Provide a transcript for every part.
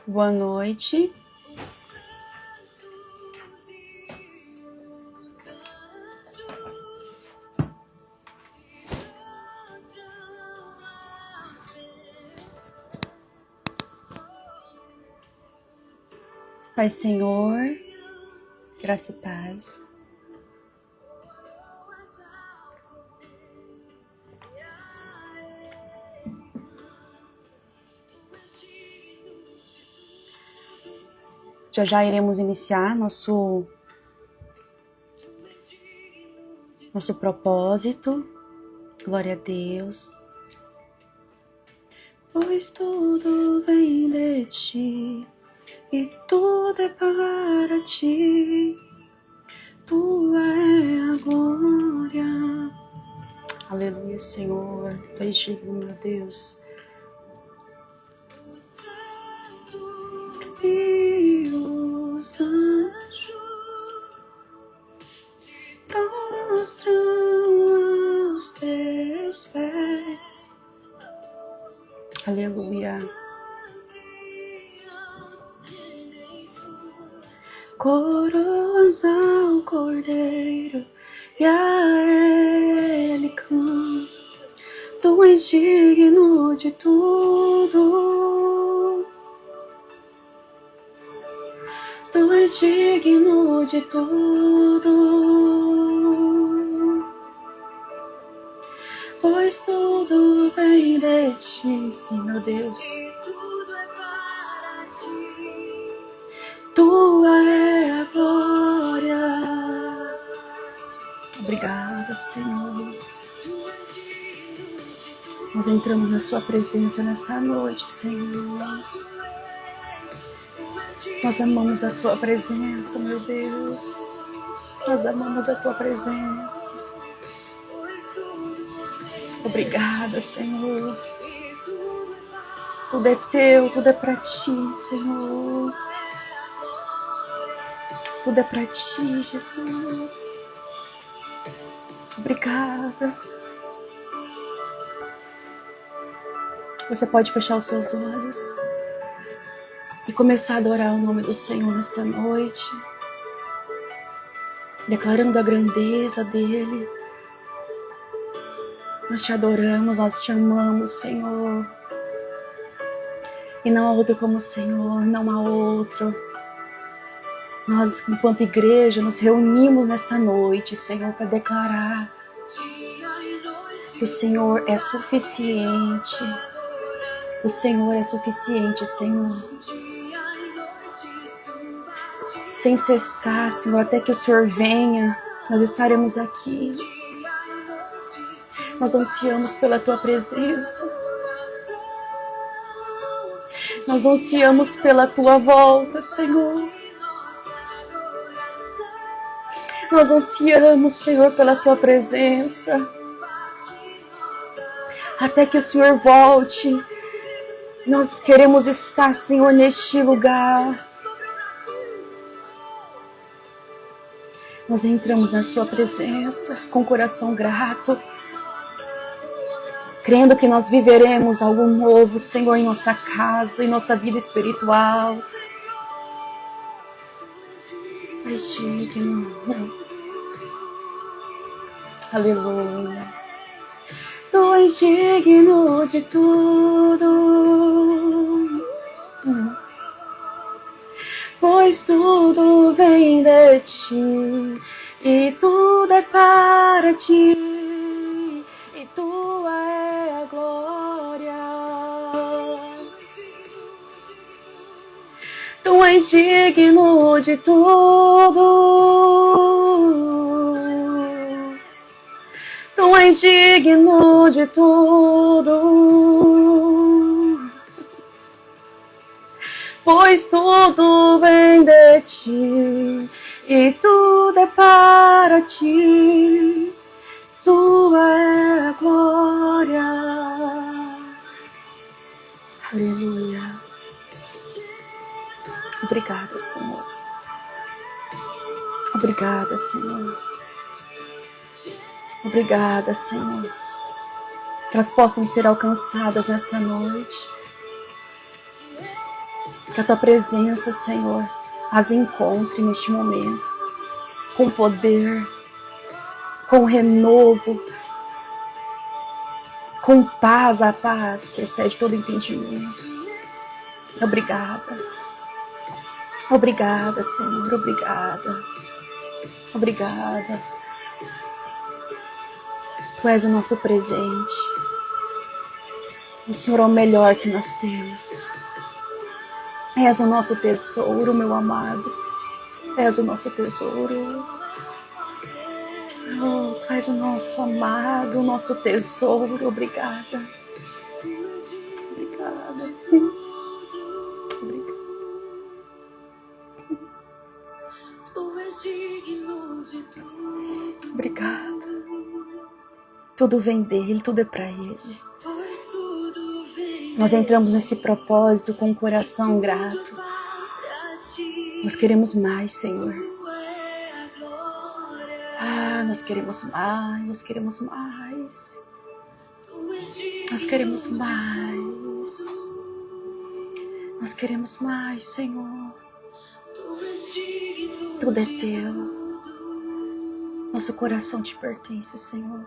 Boa noite. Pai Senhor, graça e paz. Já iremos iniciar nosso propósito. Glória a Deus. Pois tudo vem de ti e tudo é para ti. Tua é a glória. Aleluia, Senhor. Tu és digno, meu Deus. E os anjos prostram aos teus pés. Aleluia. Coroas ao Cordeiro e a Ele cantam. Tu és digno de tudo. Tu és digno de tudo, pois tudo vem de ti, sim, meu Deus. Tudo é para ti. Tua é a glória. Obrigada, Senhor. Nós entramos na sua presença nesta noite, Senhor. Nós amamos a tua presença, meu Deus. Nós amamos a tua presença. Obrigada, Senhor. Tudo é teu, tudo é para ti, Senhor. Tudo é para ti, Jesus. Obrigada. Você pode fechar os seus olhos e começar a adorar o nome do Senhor nesta noite, declarando a grandeza dEle. Nós te adoramos, nós te amamos, Senhor. E não há outro como o Senhor, não há outro. Nós, enquanto igreja, nos reunimos nesta noite, Senhor, para declarar que o Senhor é suficiente. O Senhor é suficiente, Senhor. Sem cessar, Senhor, até que o Senhor venha, nós estaremos aqui. Nós ansiamos pela tua presença. Nós ansiamos pela tua volta, Senhor. Nós ansiamos, Senhor, pela tua presença. Até que o Senhor volte, nós queremos estar, Senhor, neste lugar. Nós entramos na sua presença com coração grato, crendo que nós viveremos algo novo, Senhor, em nossa casa, em nossa vida espiritual. Pai digno. Aleluia. Tu és digno de tudo, pois tudo vem de ti e tudo é para ti, e tua é a glória. Tu és digno de tudo, tu és digno de tudo, pois tudo vem de ti e tudo é para ti. Tua é a glória. Aleluia. Obrigada, Senhor. Obrigada, Senhor. Obrigada, Senhor. Que elas possam ser alcançadas nesta noite. Que a tua presença, Senhor, as encontre neste momento, com poder, com renovo, com paz, a paz que excede todo entendimento. Obrigada. Obrigada, Senhor, obrigada. Obrigada. Tu és o nosso presente. O Senhor é o melhor que nós temos. És o nosso tesouro, meu amado. És o nosso tesouro. Oh, tu és o nosso amado, o nosso tesouro. Obrigada. Obrigada. Obrigada. Tudo vem dele, tudo é para ele. Nós entramos nesse propósito com o coração grato. Nós queremos mais, Senhor. Nós queremos mais, nós queremos mais. Nós queremos mais. Nós queremos mais, Senhor. Tudo é teu. Nosso coração te pertence, Senhor.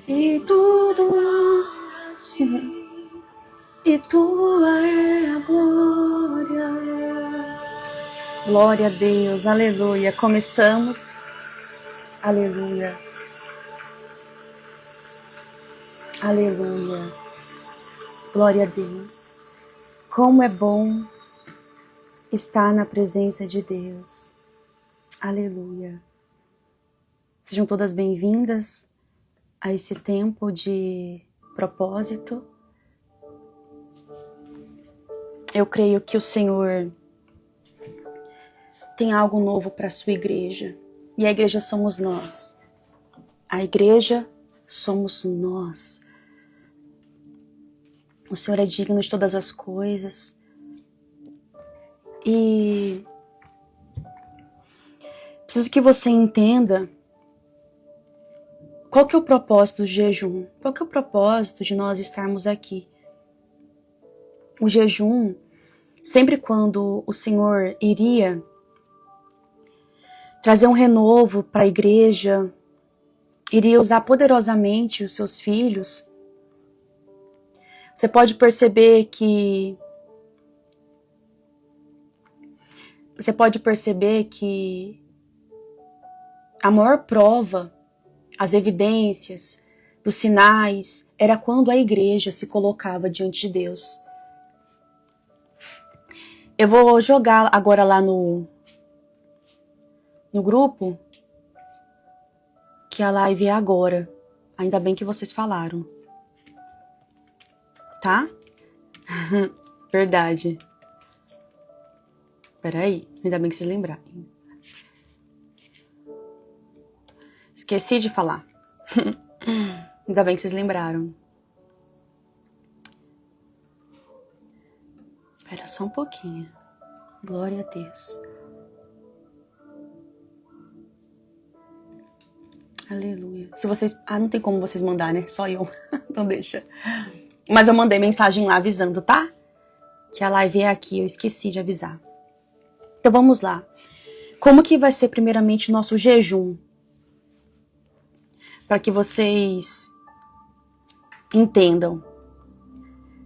E tudo e tua é a glória. Glória a Deus, aleluia. Começamos, aleluia. Aleluia. Glória a Deus. Como é bom estar na presença de Deus. Aleluia. Sejam todas bem-vindas a esse tempo de propósito. Eu creio que o Senhor tem algo novo para a sua igreja. E a igreja somos nós. A igreja somos nós. O Senhor é digno de todas as coisas. E preciso que você entenda qual que é o propósito do jejum. Qual que é o propósito de nós estarmos aqui? O jejum, sempre quando o Senhor iria trazer um renovo para a igreja, iria usar poderosamente os seus filhos, você pode perceber que a maior prova, as evidências dos sinais, era quando a igreja se colocava diante de Deus. Eu vou jogar agora lá no grupo que a live é agora. Ainda bem que vocês falaram. Tá? Verdade. Peraí, ainda bem que vocês lembraram. Esqueci de falar. Ainda bem que vocês lembraram. Espera só um pouquinho. Glória a Deus. Aleluia. Se vocês... não tem como vocês mandar, né? Só eu. Então deixa. Mas eu mandei mensagem lá avisando, tá? Que a live é aqui. Eu esqueci de avisar. Então vamos lá. Como que vai ser primeiramente o nosso jejum? Para que vocês entendam.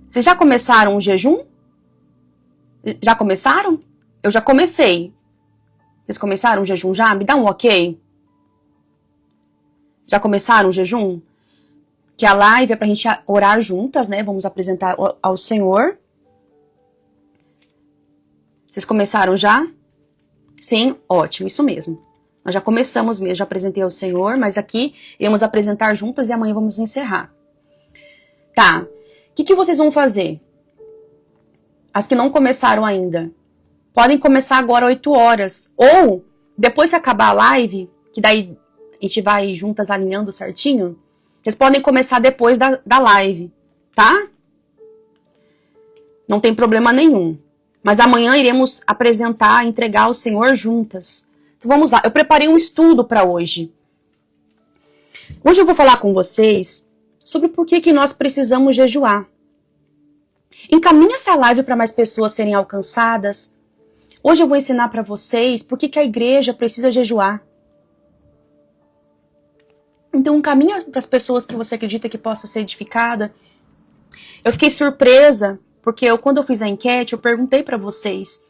Vocês já começaram o jejum? Já começaram? Eu já comecei. Vocês começaram o jejum já? Me dá um ok. Já começaram o jejum? Que a live é pra gente orar juntas, né? Vamos apresentar ao Senhor. Vocês começaram já? Sim? Ótimo, isso mesmo. Nós já começamos mesmo, já apresentei ao Senhor, mas aqui iremos apresentar juntas e amanhã vamos encerrar. Tá. O que vocês vão fazer? As que não começaram ainda. Podem começar agora 8 horas. Ou, depois que acabar a live, que daí a gente vai juntas alinhando certinho, vocês podem começar depois da live, tá? Não tem problema nenhum. Mas amanhã iremos apresentar, entregar ao Senhor juntas. Então vamos lá. Eu preparei um estudo para hoje. Hoje eu vou falar com vocês sobre por que nós precisamos jejuar. Encaminhe essa live para mais pessoas serem alcançadas. Hoje eu vou ensinar para vocês por que a igreja precisa jejuar. Então encaminha para as pessoas que você acredita que possa ser edificada. Eu fiquei surpresa, porque quando eu fiz a enquete, eu perguntei para vocês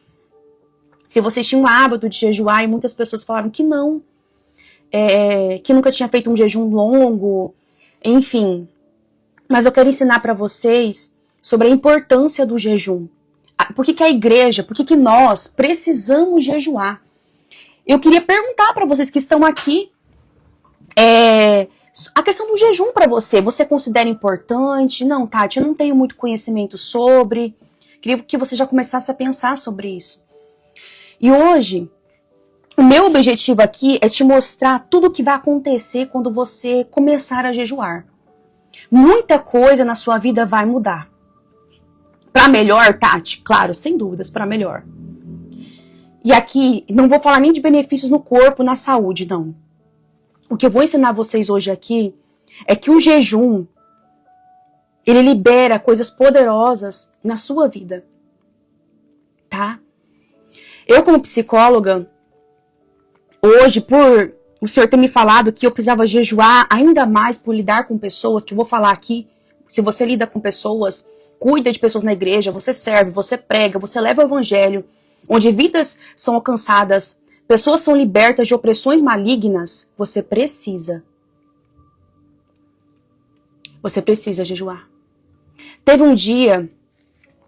se vocês tinham o hábito de jejuar, e muitas pessoas falaram que não, que nunca tinha feito um jejum longo, enfim. Mas eu quero ensinar para vocês sobre a importância do jejum. Por que a igreja, por que nós precisamos jejuar? Eu queria perguntar para vocês que estão aqui, a questão do jejum para você considera importante? Não, Tati, eu não tenho muito conhecimento sobre. Queria que você já começasse a pensar sobre isso. E hoje, o meu objetivo aqui é te mostrar tudo o que vai acontecer quando você começar a jejuar. Muita coisa na sua vida vai mudar. Para melhor, Tati? Claro, sem dúvidas, para melhor. E aqui, não vou falar nem de benefícios no corpo, na saúde, não. O que eu vou ensinar vocês hoje aqui é que o jejum, ele libera coisas poderosas na sua vida. Tá? Eu, como psicóloga, hoje, por o Senhor ter me falado que eu precisava jejuar ainda mais por lidar com pessoas, que eu vou falar aqui, se você lida com pessoas, cuida de pessoas na igreja, você serve, você prega, você leva o evangelho, onde vidas são alcançadas, pessoas são libertas de opressões malignas, você precisa jejuar. Teve um dia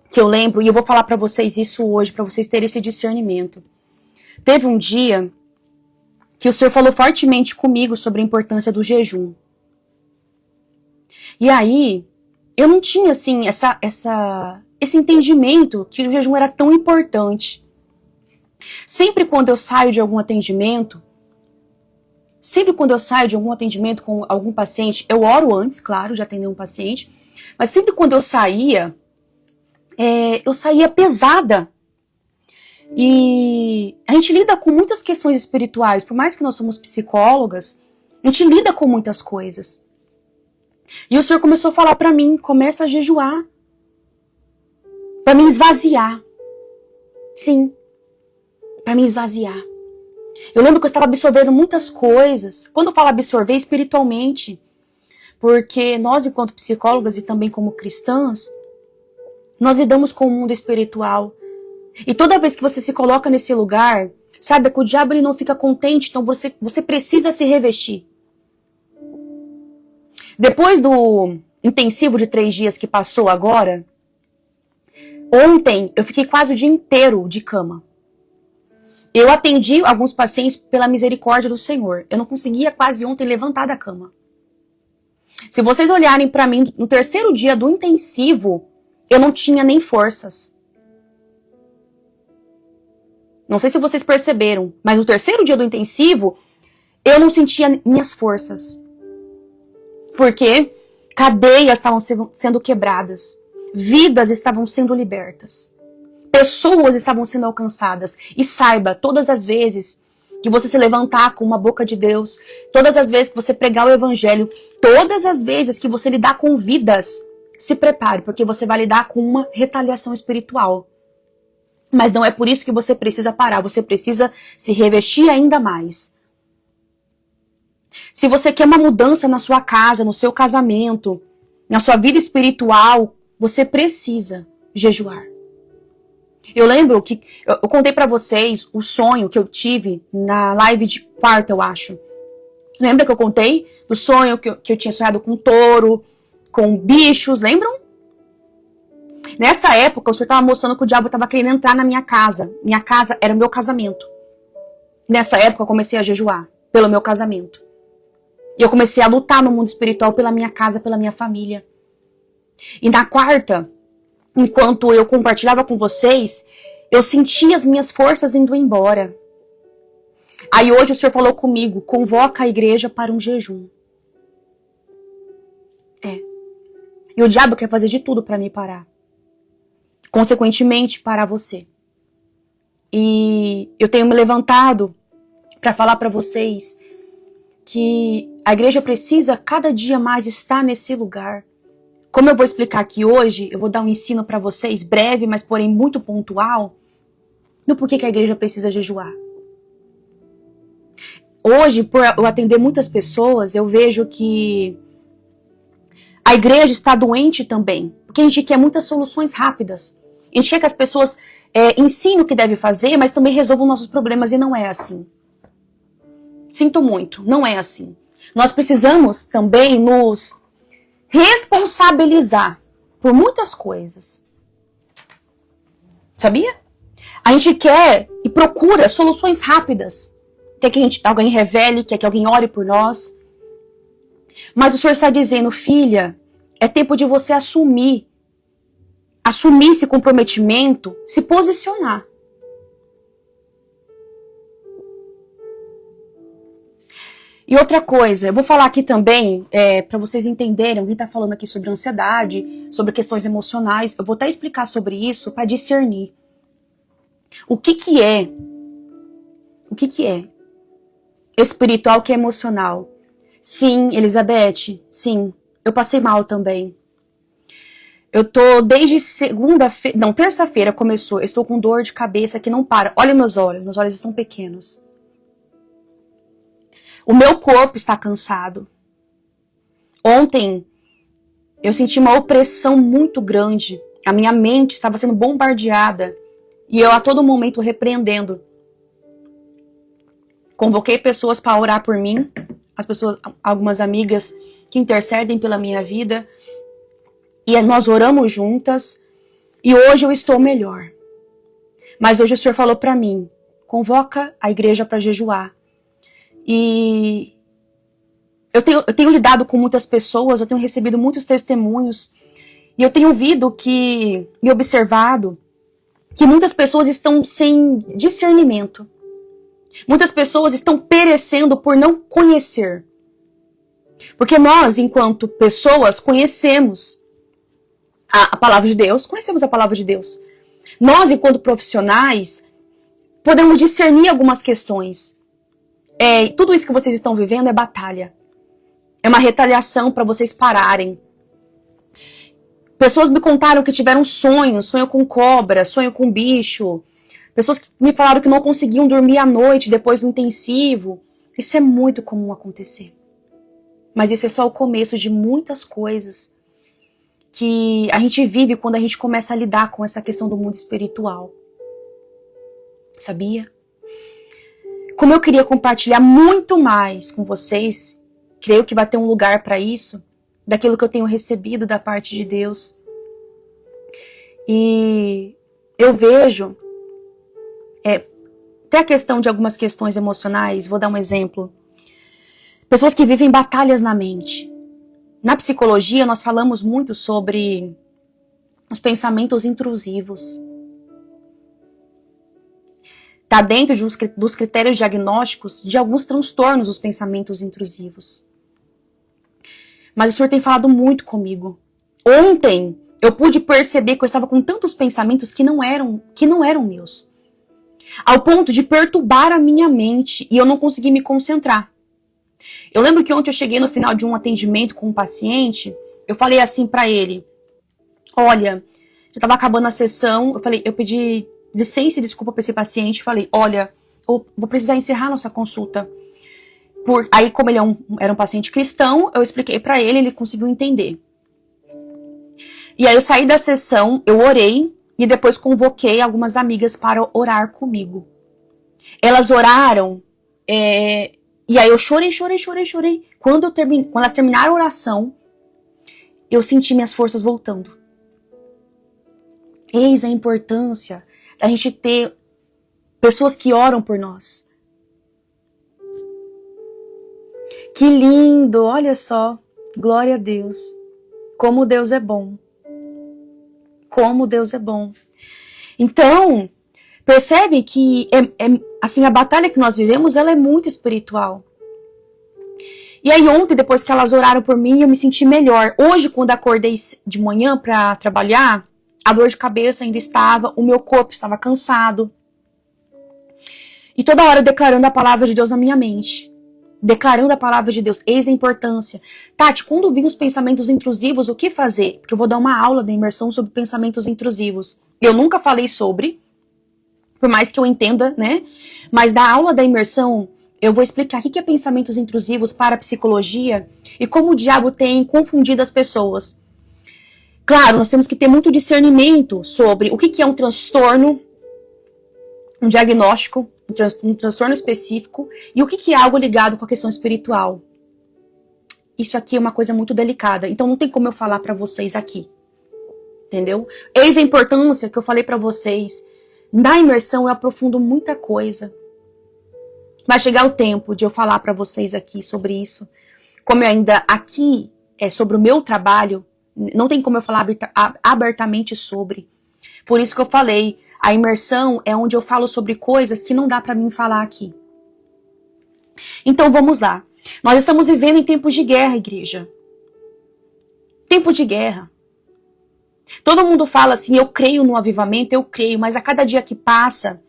que eu lembro, e eu vou falar para vocês isso hoje, para vocês terem esse discernimento. Teve um dia que o Senhor falou fortemente comigo sobre a importância do jejum. E aí, eu não tinha, assim, esse entendimento que o jejum era tão importante. Sempre quando eu saio de algum atendimento com algum paciente, eu oro antes, claro, de atender um paciente, mas sempre quando eu saía pesada. E a gente lida com muitas questões espirituais, por mais que nós somos psicólogas, a gente lida com muitas coisas. E o Senhor começou a falar pra mim, começa a jejuar, pra me esvaziar. Sim, pra me esvaziar. Eu lembro que eu estava absorvendo muitas coisas. Quando eu falo absorver, espiritualmente, porque nós, enquanto psicólogas e também como cristãs, nós lidamos com o mundo espiritual. E toda vez que você se coloca nesse lugar, saiba que o diabo ele não fica contente, então você precisa se revestir. Depois do intensivo de 3 dias que passou agora, ontem eu fiquei quase o dia inteiro de cama. Eu atendi alguns pacientes pela misericórdia do Senhor. Eu não conseguia quase ontem levantar da cama. Se vocês olharem para mim, no 3º dia do intensivo, eu não tinha nem forças. Não sei se vocês perceberam, mas no 3º dia do intensivo, eu não sentia minhas forças. Porque cadeias estavam sendo quebradas. Vidas estavam sendo libertas. Pessoas estavam sendo alcançadas. E saiba, todas as vezes que você se levantar com uma boca de Deus, todas as vezes que você pregar o evangelho, todas as vezes que você lidar com vidas, se prepare, porque você vai lidar com uma retaliação espiritual. Mas não é por isso que você precisa parar, você precisa se revestir ainda mais. Se você quer uma mudança na sua casa, no seu casamento, na sua vida espiritual, você precisa jejuar. Eu lembro que eu contei pra vocês o sonho que eu tive na live de quarta, eu acho. Lembra que eu contei do sonho que eu tinha sonhado com um touro, com bichos, lembram? Nessa época, o Senhor estava mostrando que o diabo estava querendo entrar na minha casa. Minha casa era o meu casamento. Nessa época, eu comecei a jejuar pelo meu casamento. E eu comecei a lutar no mundo espiritual pela minha casa, pela minha família. E na quarta, enquanto eu compartilhava com vocês, eu sentia as minhas forças indo embora. Aí hoje o Senhor falou comigo, convoca a igreja para um jejum. E o diabo quer fazer de tudo para me parar. Consequentemente, parar você. E eu tenho me levantado para falar para vocês que a igreja precisa cada dia mais estar nesse lugar. Como eu vou explicar aqui hoje, eu vou dar um ensino para vocês, breve, mas porém muito pontual, do porquê que a igreja precisa jejuar. Hoje, por eu atender muitas pessoas, eu vejo que a igreja está doente também, porque a gente quer muitas soluções rápidas. A gente quer que as pessoas ensinem o que deve fazer, mas também resolvam nossos problemas, e não é assim. Sinto muito, não é assim. Nós precisamos também nos responsabilizar por muitas coisas. Sabia? A gente quer e procura soluções rápidas. Quer que alguém revele, quer que alguém ore por nós. Mas o Senhor está dizendo, filha, é tempo de você assumir esse comprometimento, se posicionar. E outra coisa, eu vou falar aqui também, para vocês entenderem, alguém está falando aqui sobre ansiedade, sobre questões emocionais, eu vou até explicar sobre isso para discernir. O que é espiritual, o que é emocional? Sim, Elizabeth, sim, eu passei mal também. Eu tô desde terça-feira começou, eu estou com dor de cabeça que não para. Olha meus olhos estão pequenos. O meu corpo está cansado. Ontem, eu senti uma opressão muito grande. A minha mente estava sendo bombardeada. E eu a todo momento repreendendo. Convoquei pessoas para orar por mim. Algumas amigas que intercedem pela minha vida. E nós oramos juntas. E hoje eu estou melhor. Mas hoje o Senhor falou para mim, convoca a igreja para jejuar. E eu tenho lidado com muitas pessoas, eu tenho recebido muitos testemunhos, e eu tenho ouvido e observado que muitas pessoas estão sem discernimento. Muitas pessoas estão perecendo por não conhecer. Porque nós, enquanto pessoas, conhecemos a palavra de Deus, conhecemos a palavra de Deus. Nós, enquanto profissionais, podemos discernir algumas questões. Tudo isso que vocês estão vivendo é batalha. É uma retaliação para vocês pararem. Pessoas me contaram que tiveram sonho com cobra, sonho com bicho. Pessoas que me falaram que não conseguiam dormir à noite depois do intensivo. Isso é muito comum acontecer. Mas isso é só o começo de muitas coisas que a gente vive quando a gente começa a lidar com essa questão do mundo espiritual. Sabia? Como eu queria compartilhar muito mais com vocês, creio que vai ter um lugar para isso, daquilo que eu tenho recebido da parte de Deus. E eu vejo, até a questão de algumas questões emocionais, vou dar um exemplo. Pessoas que vivem batalhas na mente. Na psicologia, nós falamos muito sobre os pensamentos intrusivos. Está dentro dos critérios diagnósticos de alguns transtornos os pensamentos intrusivos. Mas o Senhor tem falado muito comigo. Ontem, eu pude perceber que eu estava com tantos pensamentos que não eram meus. Ao ponto de perturbar a minha mente e eu não consegui me concentrar. Eu lembro que ontem eu cheguei no final de um atendimento com um paciente, eu falei assim para ele, olha, já estava acabando a sessão, eu pedi licença e desculpa para esse paciente, falei, olha, eu vou precisar encerrar nossa consulta. Aí, como ele era um paciente cristão, eu expliquei para ele, ele conseguiu entender. E aí eu saí da sessão, eu orei, e depois convoquei algumas amigas para orar comigo. Elas oraram, e aí eu chorei. Quando elas terminaram a oração, eu senti minhas forças voltando. Eis a importância da gente ter pessoas que oram por nós. Que lindo, olha só, glória a Deus. Como Deus é bom. Como Deus é bom. Então, percebe que assim, a batalha que nós vivemos, ela é muito espiritual. E aí ontem, depois que elas oraram por mim, eu me senti melhor. Hoje, quando acordei de manhã para trabalhar, a dor de cabeça ainda estava, o meu corpo estava cansado. E toda hora declarando a palavra de Deus na minha mente. declarando a palavra de Deus. Eis a importância. Tati, quando vir os pensamentos intrusivos, o que fazer? Porque eu vou dar uma aula da imersão sobre pensamentos intrusivos. Eu nunca falei sobre, por mais que eu entenda, né? Mas da aula da imersão, eu vou explicar o que é pensamentos intrusivos para a psicologia e como o diabo tem confundido as pessoas. Claro, nós temos que ter muito discernimento sobre o que é um transtorno, um diagnóstico, um transtorno específico, e o que é algo ligado com a questão espiritual. Isso aqui é uma coisa muito delicada, então não tem como eu falar para vocês aqui. Entendeu? Eis a importância que eu falei para vocês. Na imersão eu aprofundo muita coisa. Vai chegar o tempo de eu falar para vocês aqui sobre isso. Como eu ainda aqui é sobre o meu trabalho, não tem como eu falar abertamente sobre. Por isso que eu falei, a imersão é onde eu falo sobre coisas que não dá para mim falar aqui. Então vamos lá. Nós estamos vivendo em tempos de guerra, igreja. Tempo de guerra. Todo mundo fala assim, eu creio no avivamento, eu creio, mas a cada dia que passa,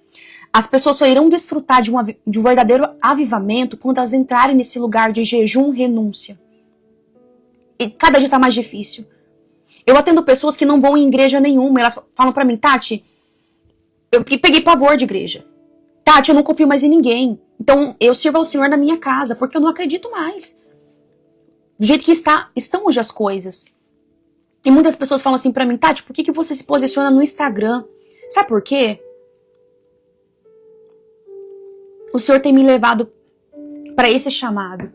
as pessoas só irão desfrutar de um verdadeiro avivamento quando elas entrarem nesse lugar de jejum, renúncia. E cada dia tá mais difícil. Eu atendo pessoas que não vão em igreja nenhuma, elas falam pra mim, Tati, eu peguei pavor de igreja. Tati, eu não confio mais em ninguém. Então eu sirvo ao Senhor na minha casa, porque eu não acredito mais. Do jeito que estão hoje as coisas. E muitas pessoas falam assim pra mim, Tati, por que você se posiciona no Instagram? Sabe por quê? O Senhor tem me levado para esse chamado.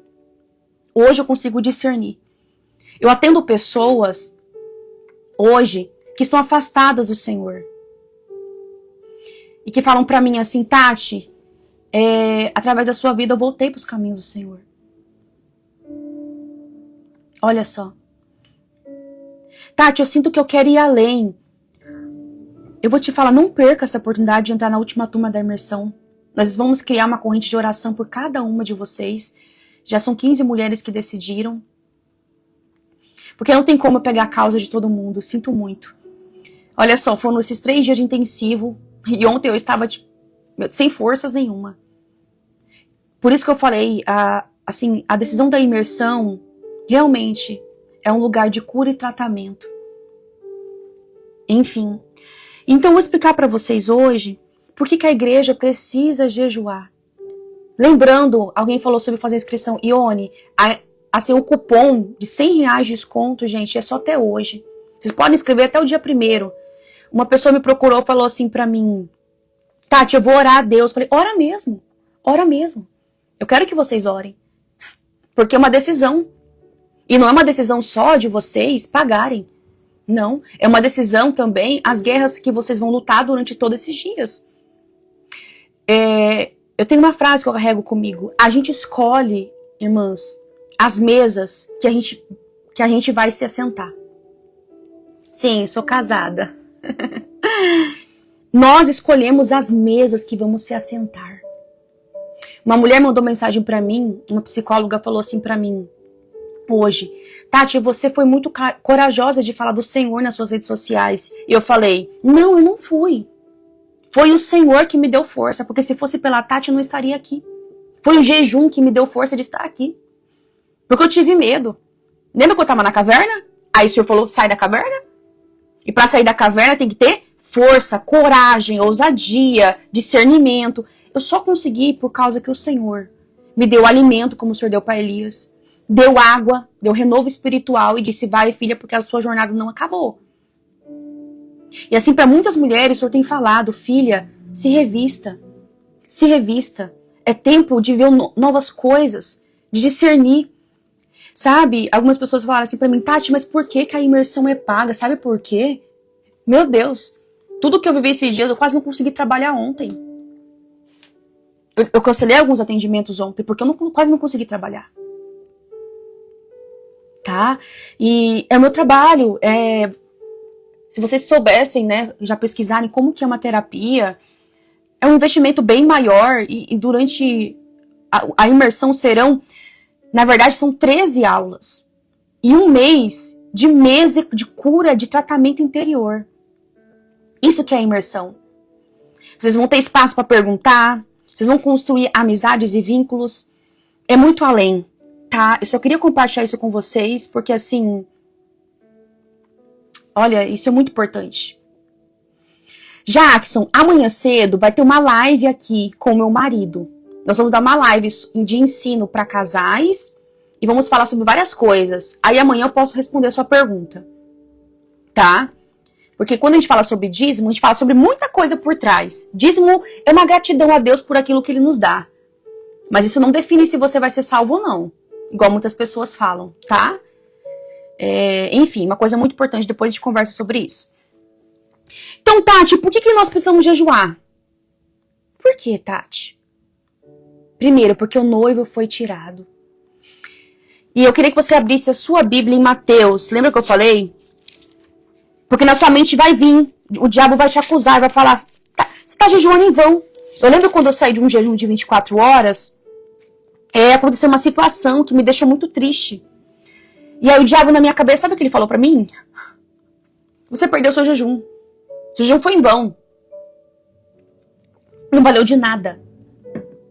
Hoje eu consigo discernir. Eu atendo pessoas hoje que estão afastadas do Senhor. E que falam pra mim assim, Tati, através da sua vida eu voltei pros caminhos do Senhor. Olha só. Tati, eu sinto que eu quero ir além. Eu vou te falar, não perca essa oportunidade de entrar na última turma da imersão. Nós vamos criar uma corrente de oração por cada uma de vocês. Já são 15 mulheres que decidiram. Porque não tem como eu pegar a causa de todo mundo. Sinto muito. Olha só, foram esses 3 dias de intensivo. E ontem eu estava sem forças nenhuma. Por isso que eu falei, a decisão da imersão realmente é um lugar de cura e tratamento. Enfim. Então eu vou explicar para vocês hoje por que a igreja precisa jejuar. Lembrando, alguém falou sobre fazer inscrição. Ione, assim, o cupom de R$100 de desconto, gente, é só até hoje. Vocês podem inscrever até o dia 1º. Uma pessoa me procurou e falou assim pra mim, Tati, eu vou orar a Deus. Eu falei, ora mesmo. Ora mesmo. Eu quero que vocês orem. Porque é uma decisão. E não é uma decisão só de vocês pagarem. Não. É uma decisão também as guerras que vocês vão lutar durante todos esses dias. Eu tenho uma frase que eu carrego comigo. A gente escolhe, irmãs, as mesas que a gente vai se assentar. Sim, sou casada. Nós escolhemos as mesas que vamos se assentar. Uma mulher mandou mensagem pra mim, uma psicóloga falou assim pra mim, hoje, Tati, você foi muito corajosa de falar do Senhor nas suas redes sociais. E eu falei, não, eu não fui. Foi o Senhor que me deu força, porque se fosse pela Tati eu não estaria aqui. Foi o jejum que me deu força de estar aqui. Porque eu tive medo. Lembra que eu tava na caverna? Aí o Senhor falou, sai da caverna? E para sair da caverna tem que ter força, coragem, ousadia, discernimento. Eu só consegui por causa que o Senhor me deu alimento, como o Senhor deu para Elias. Deu água, deu renovo espiritual e disse, vai filha, porque a sua jornada não acabou. E assim, para muitas mulheres, o Senhor tem falado, filha, se revista. Se revista. É tempo de ver novas coisas, de discernir. Sabe, algumas pessoas falaram assim pra mim, Tati, mas por que a imersão é paga? Sabe por quê? Meu Deus, tudo que eu vivi esses dias, eu quase não consegui trabalhar ontem. Eu cancelei alguns atendimentos ontem, porque eu quase não consegui trabalhar. Tá? E é o meu trabalho. Se vocês soubessem, né, já pesquisarem como que é uma terapia, é um investimento bem maior e durante a imersão serão, na verdade, são 13 aulas. E um mês de cura, de tratamento interior. Isso que é a imersão. Vocês vão ter espaço para perguntar, vocês vão construir amizades e vínculos. é muito além, tá? Eu só queria compartilhar isso com vocês, porque assim, olha, isso é muito importante. Jackson, amanhã cedo vai ter uma live aqui com o meu marido. Nós vamos dar uma live de ensino para casais e vamos falar sobre várias coisas. Aí amanhã eu posso responder a sua pergunta, tá? Porque quando a gente fala sobre dízimo, a gente fala sobre muita coisa por trás. Dízimo é uma gratidão a Deus por aquilo que Ele nos dá. Mas isso não define se você vai ser salvo ou não. Igual muitas pessoas falam, tá? Enfim, uma coisa muito importante, depois a gente conversa sobre isso. Então, Tati, por que nós precisamos jejuar? Por que, Tati? Primeiro, porque o noivo foi tirado. E eu queria que você abrisse a sua Bíblia em Mateus. Lembra que eu falei? Porque na sua mente vai vir, o diabo vai te acusar, vai falar, você está jejuando em vão. Eu lembro quando eu saí de um jejum de 24 horas, aconteceu uma situação que me deixou muito triste. E aí o diabo na minha cabeça, sabe o que ele falou pra mim? Você perdeu seu jejum. Seu jejum foi em vão. Não valeu de nada.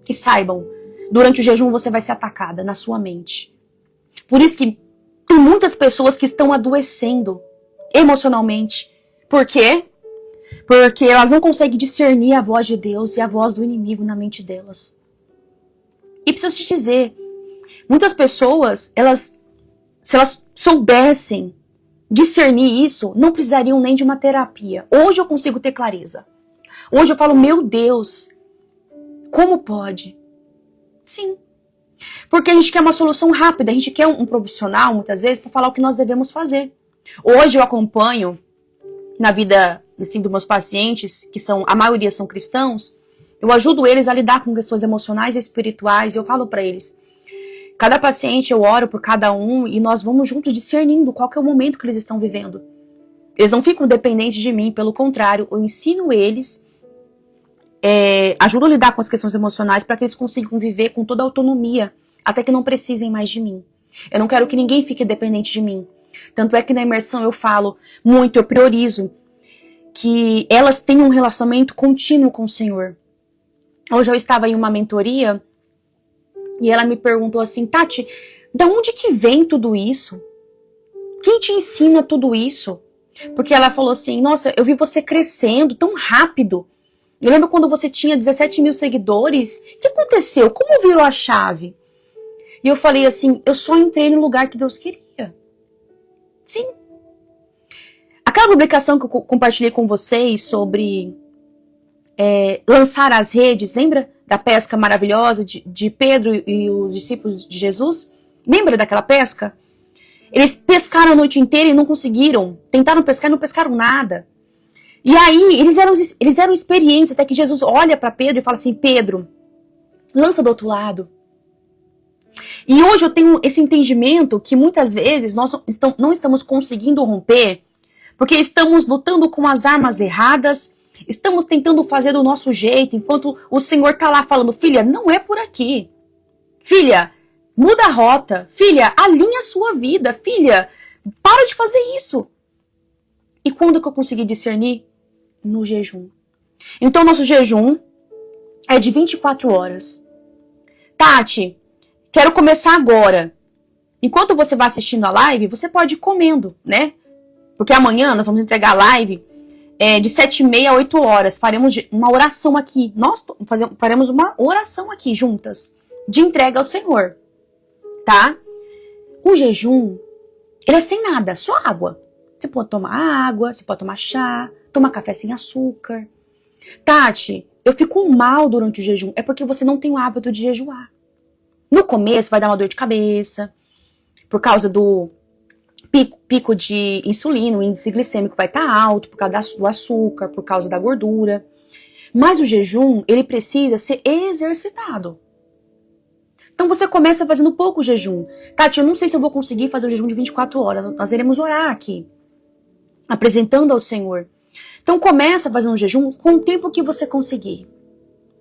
E saibam, durante o jejum você vai ser atacada na sua mente. Por isso que tem muitas pessoas que estão adoecendo emocionalmente. Por quê? Porque elas não conseguem discernir a voz de Deus e a voz do inimigo na mente delas. E preciso te dizer, muitas pessoas, se elas soubessem discernir isso, não precisariam nem de uma terapia. Hoje eu consigo ter clareza. Hoje eu falo, meu Deus, como pode? Sim. Porque a gente quer uma solução rápida, a gente quer um profissional, muitas vezes, para falar o que nós devemos fazer. Hoje eu acompanho, na vida assim, dos meus pacientes, que a maioria são cristãos, eu ajudo eles a lidar com questões emocionais e espirituais, e eu falo para eles, cada paciente eu oro por cada um, e nós vamos juntos discernindo qual que é o momento que eles estão vivendo. Eles não ficam dependentes de mim, pelo contrário, eu ensino eles, ajudo a lidar com as questões emocionais para que eles consigam viver com toda a autonomia, até que não precisem mais de mim. Eu não quero que ninguém fique dependente de mim. Tanto é que na imersão eu falo muito, eu priorizo que elas tenham um relacionamento contínuo com o Senhor. Hoje eu estava em uma mentoria e ela me perguntou assim, Tati, da onde que vem tudo isso? Quem te ensina tudo isso? Porque ela falou assim, nossa, eu vi você crescendo tão rápido. Eu lembro quando você tinha 17 mil seguidores. O que aconteceu? Como virou a chave? E eu falei assim, eu só entrei no lugar que Deus queria. Sim. Aquela publicação que eu compartilhei com vocês sobre lançar as redes, lembra da pesca maravilhosa de Pedro e os discípulos de Jesus? Lembra daquela pesca? Eles pescaram a noite inteira e não conseguiram. Tentaram pescar e não pescaram nada. E aí, eles eram experientes, até que Jesus olha para Pedro e fala assim, Pedro, lança do outro lado. E hoje eu tenho esse entendimento que muitas vezes nós não estamos conseguindo romper, porque estamos lutando com as armas erradas, estamos tentando fazer do nosso jeito, enquanto o Senhor está lá falando, filha, não é por aqui. Filha, muda a rota. Filha, alinha a sua vida. Filha, para de fazer isso. E quando que eu consegui discernir? No jejum. Então, nosso jejum é de 24 horas. Tati, quero começar agora. Enquanto você vai assistindo a live, você pode ir comendo, né? Porque amanhã nós vamos entregar a live de 7h30 a 8 horas. Faremos uma oração aqui. Nós faremos uma oração aqui juntas de entrega ao Senhor. Tá? O jejum, ele é sem nada, só água. Você pode tomar água, você pode tomar chá, tomar café sem açúcar. Tati, eu fico mal durante o jejum. É porque você não tem o hábito de jejuar. No começo vai dar uma dor de cabeça, por causa do pico de insulina, o índice glicêmico vai estar alto, por causa do açúcar, por causa da gordura. Mas o jejum, ele precisa ser exercitado. Então você começa fazendo pouco jejum. Tati, eu não sei se eu vou conseguir fazer o jejum de 24 horas. Nós iremos orar aqui, apresentando ao Senhor. Então começa fazendo um jejum com o tempo que você conseguir,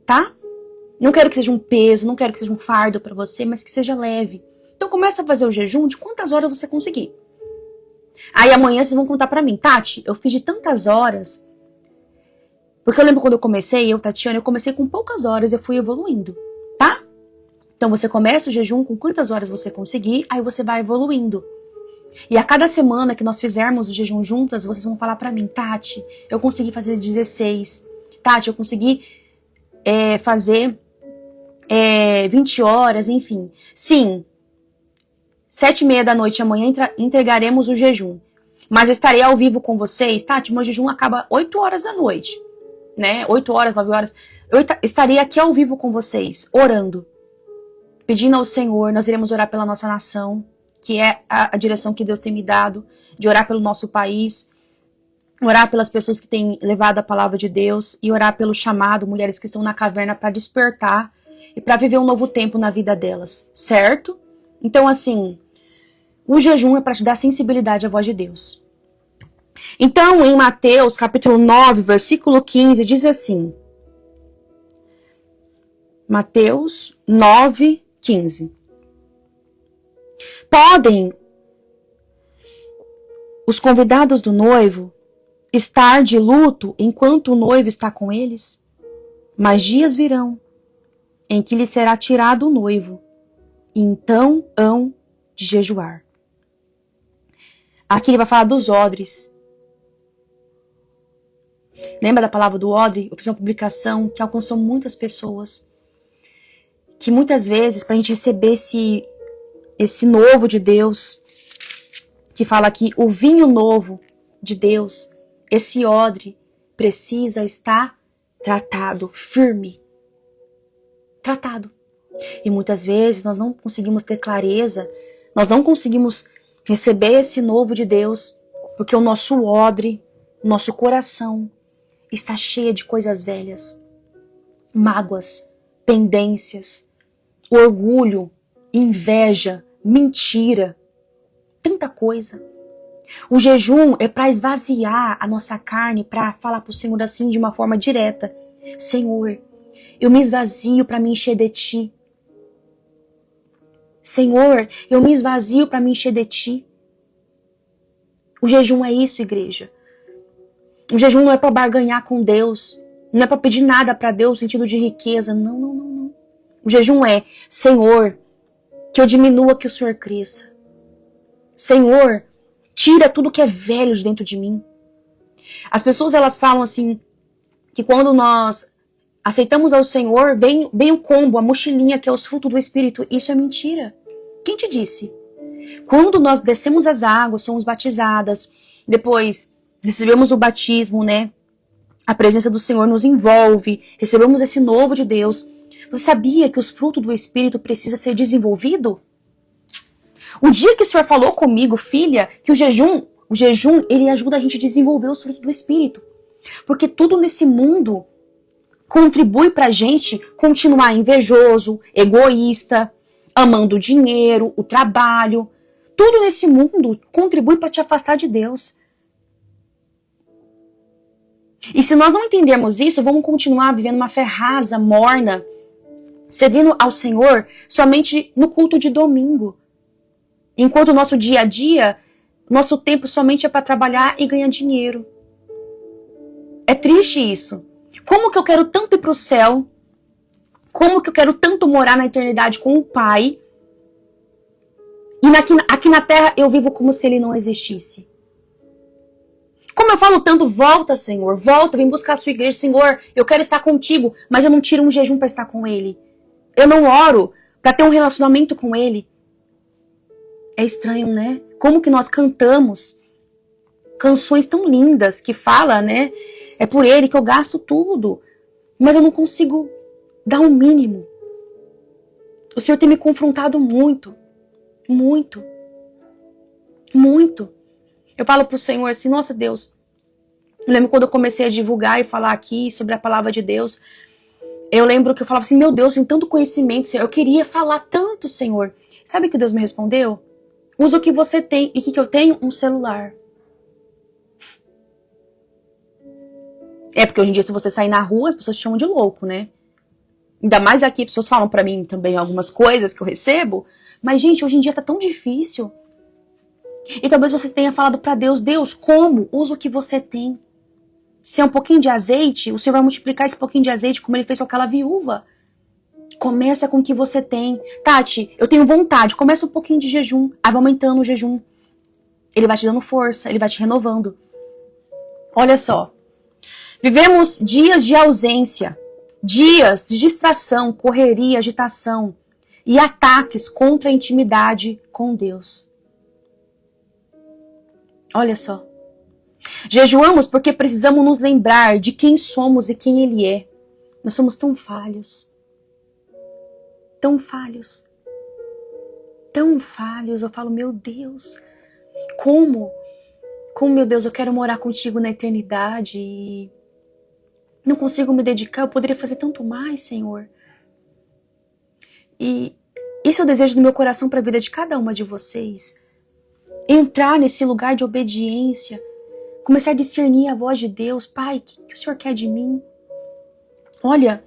tá? Não quero que seja um peso, não quero que seja um fardo para você, mas que seja leve. Então começa a fazer o jejum de quantas horas você conseguir. Aí amanhã vocês vão contar pra mim, Tati, eu fiz de tantas horas. Porque eu lembro quando eu comecei, Tatiana, eu comecei com poucas horas, eu fui evoluindo, tá? Então você começa o jejum com quantas horas você conseguir, aí você vai evoluindo. E a cada semana que nós fizermos o jejum juntas, vocês vão falar pra mim, Tati, eu consegui fazer 16. Tati, eu consegui fazer 20 horas, enfim. Sim, 7h30 da noite amanhã entregaremos o jejum. Mas eu estarei ao vivo com vocês. Tati, meu jejum acaba 8 horas da noite, né? 8 horas, 9 horas. Eu estarei aqui ao vivo com vocês, orando. Pedindo ao Senhor, nós iremos orar pela nossa nação, que é a direção que Deus tem me dado, de orar pelo nosso país, orar pelas pessoas que têm levado a palavra de Deus e orar pelo chamado, mulheres que estão na caverna para despertar e para viver um novo tempo na vida delas, certo? Então, assim, o jejum é para te dar sensibilidade à voz de Deus. Então, em Mateus, capítulo 9, versículo 15, diz assim, Mateus 9, 15. Podem os convidados do noivo estar de luto enquanto o noivo está com eles? Mas dias virão em que lhe será tirado o noivo, e então hão de jejuar. Aqui ele vai falar dos odres. Lembra da palavra do odre? Eu fiz uma publicação que alcançou muitas pessoas. Que muitas vezes, para a gente receber esse novo de Deus, que fala aqui, o vinho novo de Deus, esse odre precisa estar tratado, firme. Tratado. E muitas vezes nós não conseguimos ter clareza, nós não conseguimos receber esse novo de Deus, porque o nosso odre, o nosso coração está cheio de coisas velhas, mágoas, pendências, orgulho, inveja, mentira, tanta coisa. O jejum é para esvaziar a nossa carne, para falar para o Senhor assim de uma forma direta. Senhor, eu me esvazio para me encher de Ti. Senhor, eu me esvazio para me encher de Ti. O jejum é isso, igreja. O jejum não é para barganhar com Deus. Não é para pedir nada para Deus no sentido de riqueza. Não, não, não, não. O jejum é, Senhor, que eu diminua, que o Senhor cresça. Senhor, tira tudo que é velho de dentro de mim. As pessoas, elas falam assim, que quando nós aceitamos ao Senhor, vem o combo, a mochilinha, que é os frutos do Espírito. Isso é mentira. Quem te disse? Quando nós descemos as águas, somos batizadas, depois recebemos o batismo, né? A presença do Senhor nos envolve, recebemos esse novo de Deus. Você sabia que os frutos do Espírito precisam ser desenvolvidos? O dia que o Senhor falou comigo, filha, que o jejum, ele ajuda a gente a desenvolver os frutos do Espírito. Porque tudo nesse mundo contribui pra gente continuar invejoso, egoísta, amando o dinheiro, o trabalho. Tudo nesse mundo contribui para te afastar de Deus. E se nós não entendermos isso, vamos continuar vivendo uma fé rasa, morna, servindo ao Senhor somente no culto de domingo. Enquanto o nosso dia a dia, nosso tempo somente é para trabalhar e ganhar dinheiro. É triste isso. Como que eu quero tanto ir para o céu? Como que eu quero tanto morar na eternidade com o Pai? E aqui na terra eu vivo como se Ele não existisse. Como eu falo tanto, volta, Senhor, volta, vem buscar a sua igreja, Senhor, eu quero estar contigo, mas eu não tiro um jejum para estar com Ele. Eu não oro para ter um relacionamento com Ele. É estranho, né? Como que nós cantamos canções tão lindas que fala, né? É por Ele que eu gasto tudo, mas eu não consigo dar o mínimo. O Senhor tem me confrontado muito, muito, muito. Eu falo pro Senhor assim, nossa Deus, eu lembro quando eu comecei a divulgar e falar aqui sobre a palavra de Deus, eu lembro que eu falava assim, meu Deus, tem tanto conhecimento, Senhor, eu queria falar tanto, Senhor. Sabe o que Deus me respondeu? Usa o que você tem. E o que eu tenho? Um celular. É, porque hoje em dia se você sair na rua, as pessoas te chamam de louco, né? Ainda mais aqui, as pessoas falam pra mim também algumas coisas que eu recebo, mas gente, hoje em dia tá tão difícil. E talvez você tenha falado pra Deus, Deus, como? Usa o que você tem. Se é um pouquinho de azeite, o Senhor vai multiplicar esse pouquinho de azeite como Ele fez com aquela viúva. Começa com o que você tem. Tati, eu tenho vontade. Começa um pouquinho de jejum. Aí vai aumentando o jejum. Ele vai te dando força, ele vai te renovando. Olha só. Vivemos dias de ausência, dias de distração, correria, agitação e ataques contra a intimidade com Deus. Olha só. Jejuamos porque precisamos nos lembrar de quem somos e quem Ele é. Nós somos tão falhos. Tão falhos. Tão falhos. Eu falo, meu Deus, como, meu Deus, eu quero morar contigo na eternidade e não consigo me dedicar, eu poderia fazer tanto mais, Senhor. E esse é o desejo do meu coração para a vida de cada uma de vocês. Entrar nesse lugar de obediência, começar a discernir a voz de Deus. Pai, o que o Senhor quer de mim? Olha,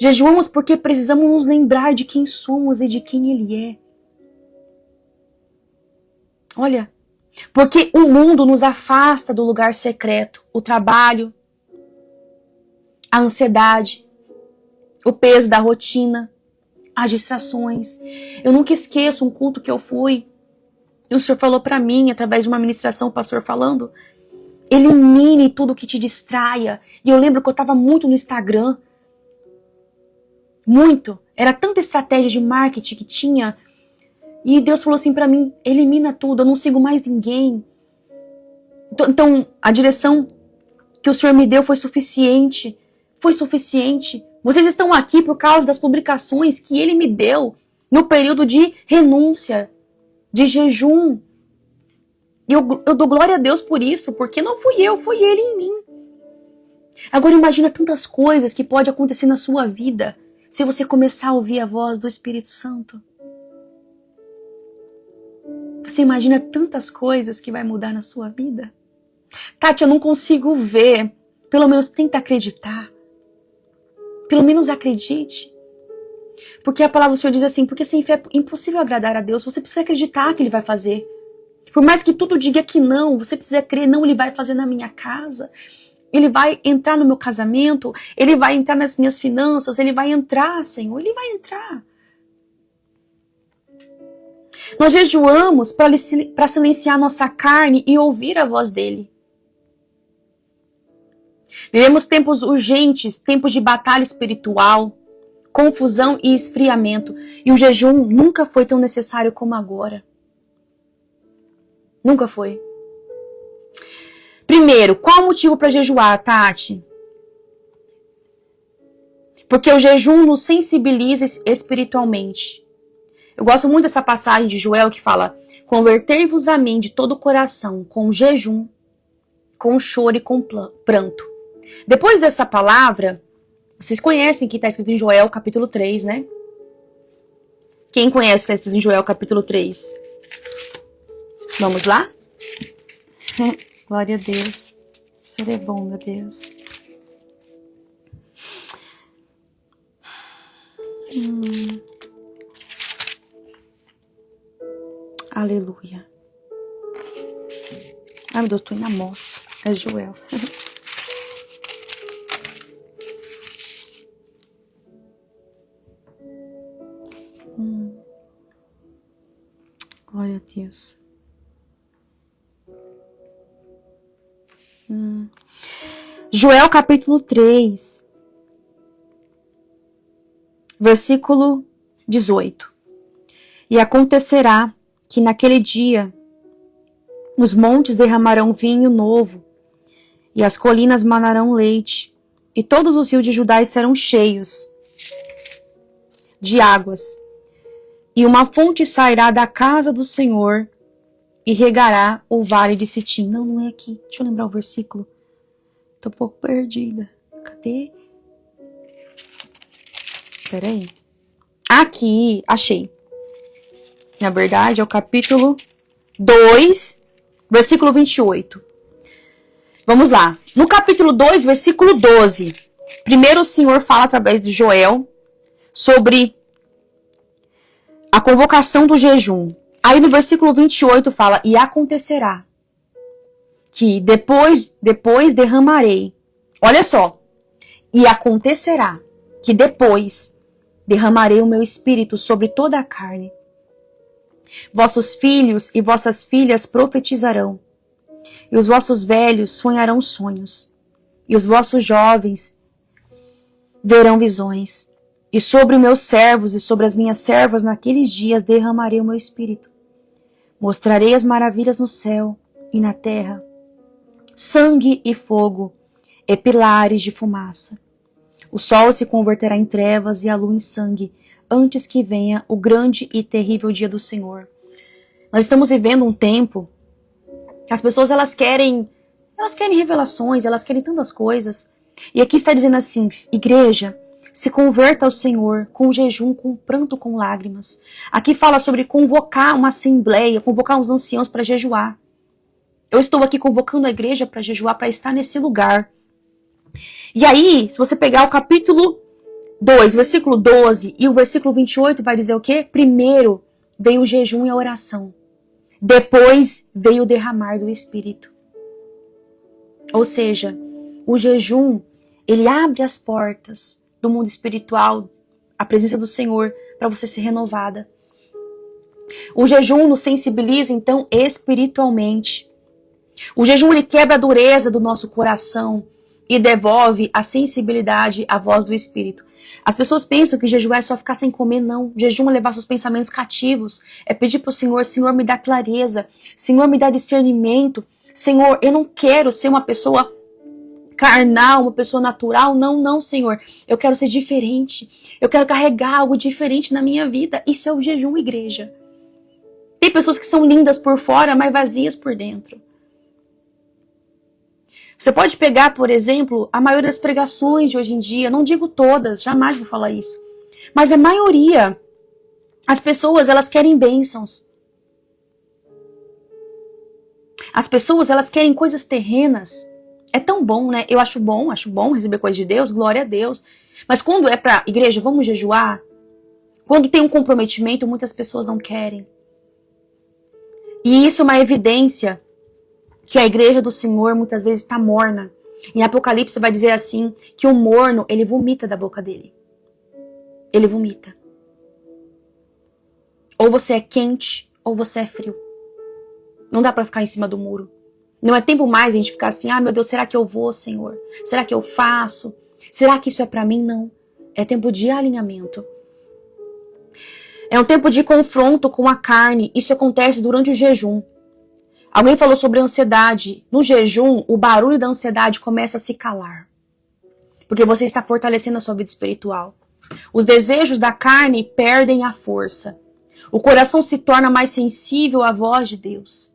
jejuamos porque precisamos nos lembrar de quem somos e de quem Ele é. Olha, porque o mundo nos afasta do lugar secreto, o trabalho, a ansiedade, o peso da rotina, as distrações. Eu nunca esqueço um culto que eu fui e o Senhor falou para mim, através de uma ministração, o pastor falando, elimine tudo que te distraia. E eu lembro que eu estava muito no Instagram, muito. Era tanta estratégia de marketing que tinha. E Deus falou assim para mim, elimina tudo, eu não sigo mais ninguém. Então, a direção que o Senhor me deu foi suficiente. Foi suficiente. Vocês estão aqui por causa das publicações que Ele me deu no período de renúncia, de jejum. E eu dou glória a Deus por isso, porque não fui eu, foi Ele em mim. Agora imagina tantas coisas que pode acontecer na sua vida se você começar a ouvir a voz do Espírito Santo. Você imagina tantas coisas que vai mudar na sua vida? Tati, eu não consigo ver. Pelo menos tenta acreditar. Pelo menos acredite. Porque a palavra do Senhor diz assim, porque sem fé é impossível agradar a Deus. Você precisa acreditar que Ele vai fazer. Por mais que tudo diga que não, você precisa crer, não, Ele vai fazer na minha casa. Ele vai entrar no meu casamento. Ele vai entrar nas minhas finanças. Ele vai entrar, Senhor. Ele vai entrar. Nós jejuamos para silenciar nossa carne e ouvir a voz dele. Vivemos tempos urgentes, tempos de batalha espiritual, confusão e esfriamento. E o jejum nunca foi tão necessário como agora. Nunca foi. Primeiro, qual o motivo para jejuar, Tati? Porque o jejum nos sensibiliza espiritualmente. Eu gosto muito dessa passagem de Joel que fala: convertei-vos a mim de todo o coração, com jejum, com choro e com pranto. Depois dessa palavra, vocês conhecem que está escrito em Joel capítulo 3, né? Quem conhece o que está escrito em Joel capítulo 3? Vamos lá? Glória a Deus. O Senhor é bom, meu Deus. Aleluia. Ai, meu Deus, tô indo na moça. É Joel. Glória a Deus. Joel capítulo 3, versículo 18. E acontecerá que naquele dia os montes derramarão vinho novo, e as colinas manarão leite, e todos os rios de Judá serão cheios de águas. E uma fonte sairá da casa do Senhor e regará o vale de Sitim. Não é aqui. Deixa eu lembrar o versículo. Tô um pouco perdida. Cadê? Peraí. Aqui, achei. Na verdade, é o capítulo 2, versículo 28. Vamos lá. No capítulo 2, versículo 12. Primeiro o Senhor fala através de Joel sobre a convocação do jejum. Aí no versículo 28 fala: e acontecerá que depois derramarei. Olha só. E acontecerá que depois derramarei o meu espírito sobre toda a carne. Vossos filhos e vossas filhas profetizarão, e os vossos velhos sonharão sonhos, e os vossos jovens verão visões. E sobre meus servos e sobre as minhas servas naqueles dias derramarei o meu espírito. Mostrarei as maravilhas no céu e na terra, sangue e fogo, e pilares de fumaça. O sol se converterá em trevas e a lua em sangue, antes que venha o grande e terrível dia do Senhor. Nós estamos vivendo um tempo que as pessoas elas querem revelações, elas querem tantas coisas. E aqui está dizendo assim, igreja, se converta ao Senhor com jejum, com pranto, com lágrimas. Aqui fala sobre convocar uma assembleia, convocar os anciãos para jejuar. Eu estou aqui convocando a igreja para jejuar, para estar nesse lugar. E aí, se você pegar o capítulo 2, versículo 12 e o versículo 28, vai dizer o quê? Primeiro veio o jejum e a oração. Depois veio o derramar do Espírito. Ou seja, o jejum, ele abre as portas do mundo espiritual, a presença do Senhor, para você ser renovada. O jejum nos sensibiliza, então, espiritualmente. O jejum, ele quebra a dureza do nosso coração e devolve a sensibilidade à voz do Espírito. As pessoas pensam que jejuar é só ficar sem comer, não. Jejum é levar seus pensamentos cativos, é pedir para o Senhor, Senhor, me dá clareza, Senhor, me dá discernimento, Senhor, eu não quero ser uma pessoa carnal, uma pessoa natural, não, Senhor. Eu quero ser diferente, eu quero carregar algo diferente na minha vida. Isso é o jejum, igreja. Tem pessoas que são lindas por fora, mas vazias por dentro. Você pode pegar, por exemplo, a maioria das pregações de hoje em dia, não digo todas, jamais vou falar isso, mas a maioria, as pessoas, elas querem bênçãos. As pessoas, elas querem coisas terrenas. É tão bom, né? Eu acho bom receber coisa de Deus, glória a Deus. Mas quando é pra igreja, vamos jejuar, quando tem um comprometimento, muitas pessoas não querem. E isso é uma evidência que a igreja do Senhor muitas vezes está morna. Em Apocalipse vai dizer assim, que o morno, ele vomita da boca dele. Ele vomita. Ou você é quente, ou você é frio. Não dá para ficar em cima do muro. Não é tempo mais a gente ficar assim, meu Deus, será que eu vou, Senhor? Será que eu faço? Será que isso é para mim? Não. É tempo de alinhamento. É um tempo de confronto com a carne. Isso acontece durante o jejum. Alguém falou sobre ansiedade. No jejum, o barulho da ansiedade começa a se calar. Porque você está fortalecendo a sua vida espiritual. Os desejos da carne perdem a força. O coração se torna mais sensível à voz de Deus.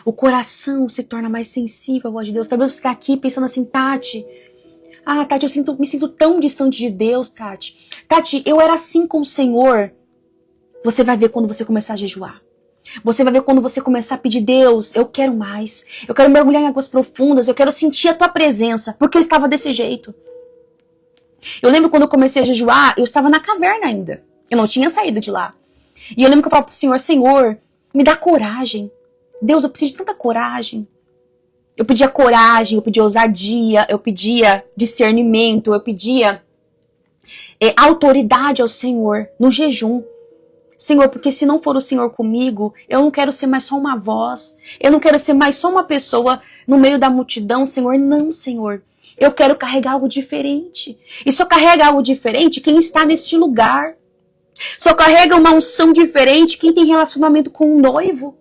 O coração se torna mais sensível à voz de Deus. Talvez você está aqui pensando assim, Tati, Tati, eu me sinto tão distante de Deus, Tati. Tati, eu era assim com o Senhor. Você vai ver quando você começar a jejuar. Você vai ver quando você começar a pedir, Deus, eu quero mais. Eu quero mergulhar em águas profundas. Eu quero sentir a tua presença. Porque eu estava desse jeito. Eu lembro quando eu comecei a jejuar, eu estava na caverna ainda. Eu não tinha saído de lá. E eu lembro que eu falava pro Senhor, Senhor, me dá coragem. Deus, eu preciso de tanta coragem. Eu pedia coragem, eu pedia ousadia, eu pedia discernimento, eu pedia autoridade ao Senhor no jejum. Senhor, porque se não for o Senhor comigo, eu não quero ser mais só uma voz. Eu não quero ser mais só uma pessoa no meio da multidão, Senhor. Não, Senhor. Eu quero carregar algo diferente. E só carrega algo diferente quem está neste lugar. Só carrega uma unção diferente quem tem relacionamento com o noivo.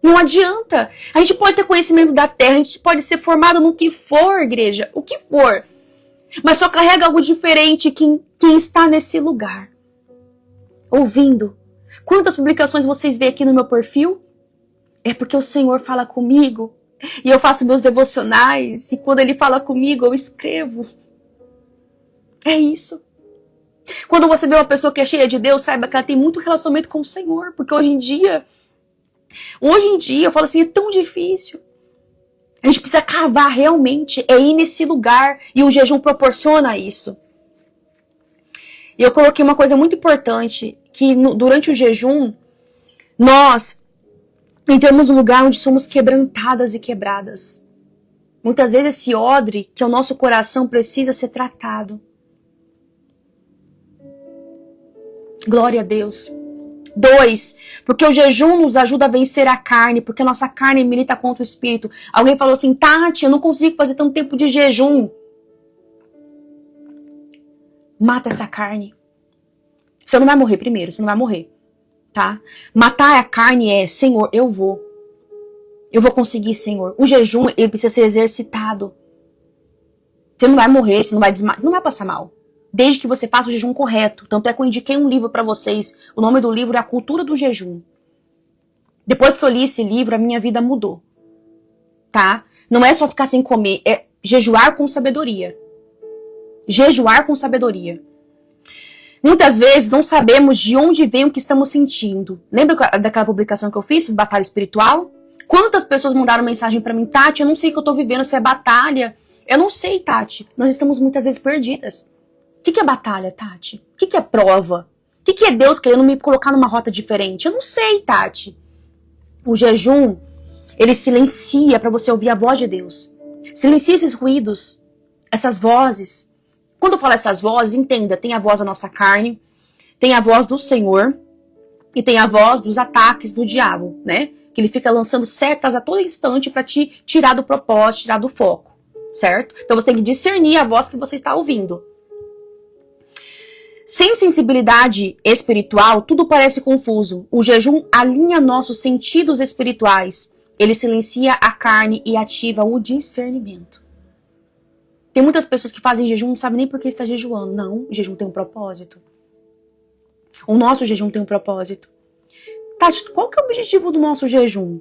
Não adianta. A gente pode ter conhecimento da terra, a gente pode ser formado no que for, igreja, o que for. Mas só carrega algo diferente quem está nesse lugar. Ouvindo. Quantas publicações vocês veem aqui no meu perfil? É porque o Senhor fala comigo. E eu faço meus devocionais. E quando Ele fala comigo, eu escrevo. É isso. Quando você vê uma pessoa que é cheia de Deus, saiba que ela tem muito relacionamento com o Senhor. Porque hoje em dia, eu falo assim, é tão difícil. A gente precisa cavar realmente, é ir nesse lugar. E o jejum proporciona isso. E eu coloquei uma coisa muito importante, que durante o jejum, nós entramos num lugar onde somos quebrantadas e quebradas. Muitas vezes esse odre, que é o nosso coração, precisa ser tratado. Glória a Deus. 2, porque o jejum nos ajuda a vencer a carne, porque a nossa carne milita contra o espírito. Alguém falou assim, Tati, eu não consigo fazer tanto tempo de jejum. Mata essa carne. Você não vai morrer primeiro, você não vai morrer, tá? Matar a carne é, Senhor, eu vou conseguir, Senhor. O jejum, ele precisa ser exercitado. Você não vai morrer, você não vai desmaiar, não vai passar mal. Desde que você faça o jejum correto. Tanto é que eu indiquei um livro para vocês. O nome do livro é A Cultura do Jejum. Depois que eu li esse livro, a minha vida mudou. Tá? Não é só ficar sem comer, é jejuar com sabedoria. Jejuar com sabedoria. Muitas vezes não sabemos de onde vem o que estamos sentindo. Lembra daquela publicação que eu fiz sobre batalha espiritual? Quantas pessoas mandaram mensagem para mim, Tati, eu não sei o que eu tô vivendo, se é batalha. Eu não sei, Tati. Nós estamos muitas vezes perdidas. O que é batalha, Tati? O que é prova? O que é Deus querendo me colocar numa rota diferente? Eu não sei, Tati. O jejum, ele silencia para você ouvir a voz de Deus. Silencia esses ruídos, essas vozes. Quando eu falo essas vozes, entenda, tem a voz da nossa carne, tem a voz do Senhor e tem a voz dos ataques do diabo, né? Que ele fica lançando setas a todo instante para te tirar do propósito, tirar do foco, certo? Então você tem que discernir a voz que você está ouvindo. Sem sensibilidade espiritual, tudo parece confuso. O jejum alinha nossos sentidos espirituais. Ele silencia a carne e ativa o discernimento. Tem muitas pessoas que fazem jejum e não sabem nem por que está jejuando. Não, o jejum tem um propósito. O nosso jejum tem um propósito. Tati, qual que é o objetivo do nosso jejum?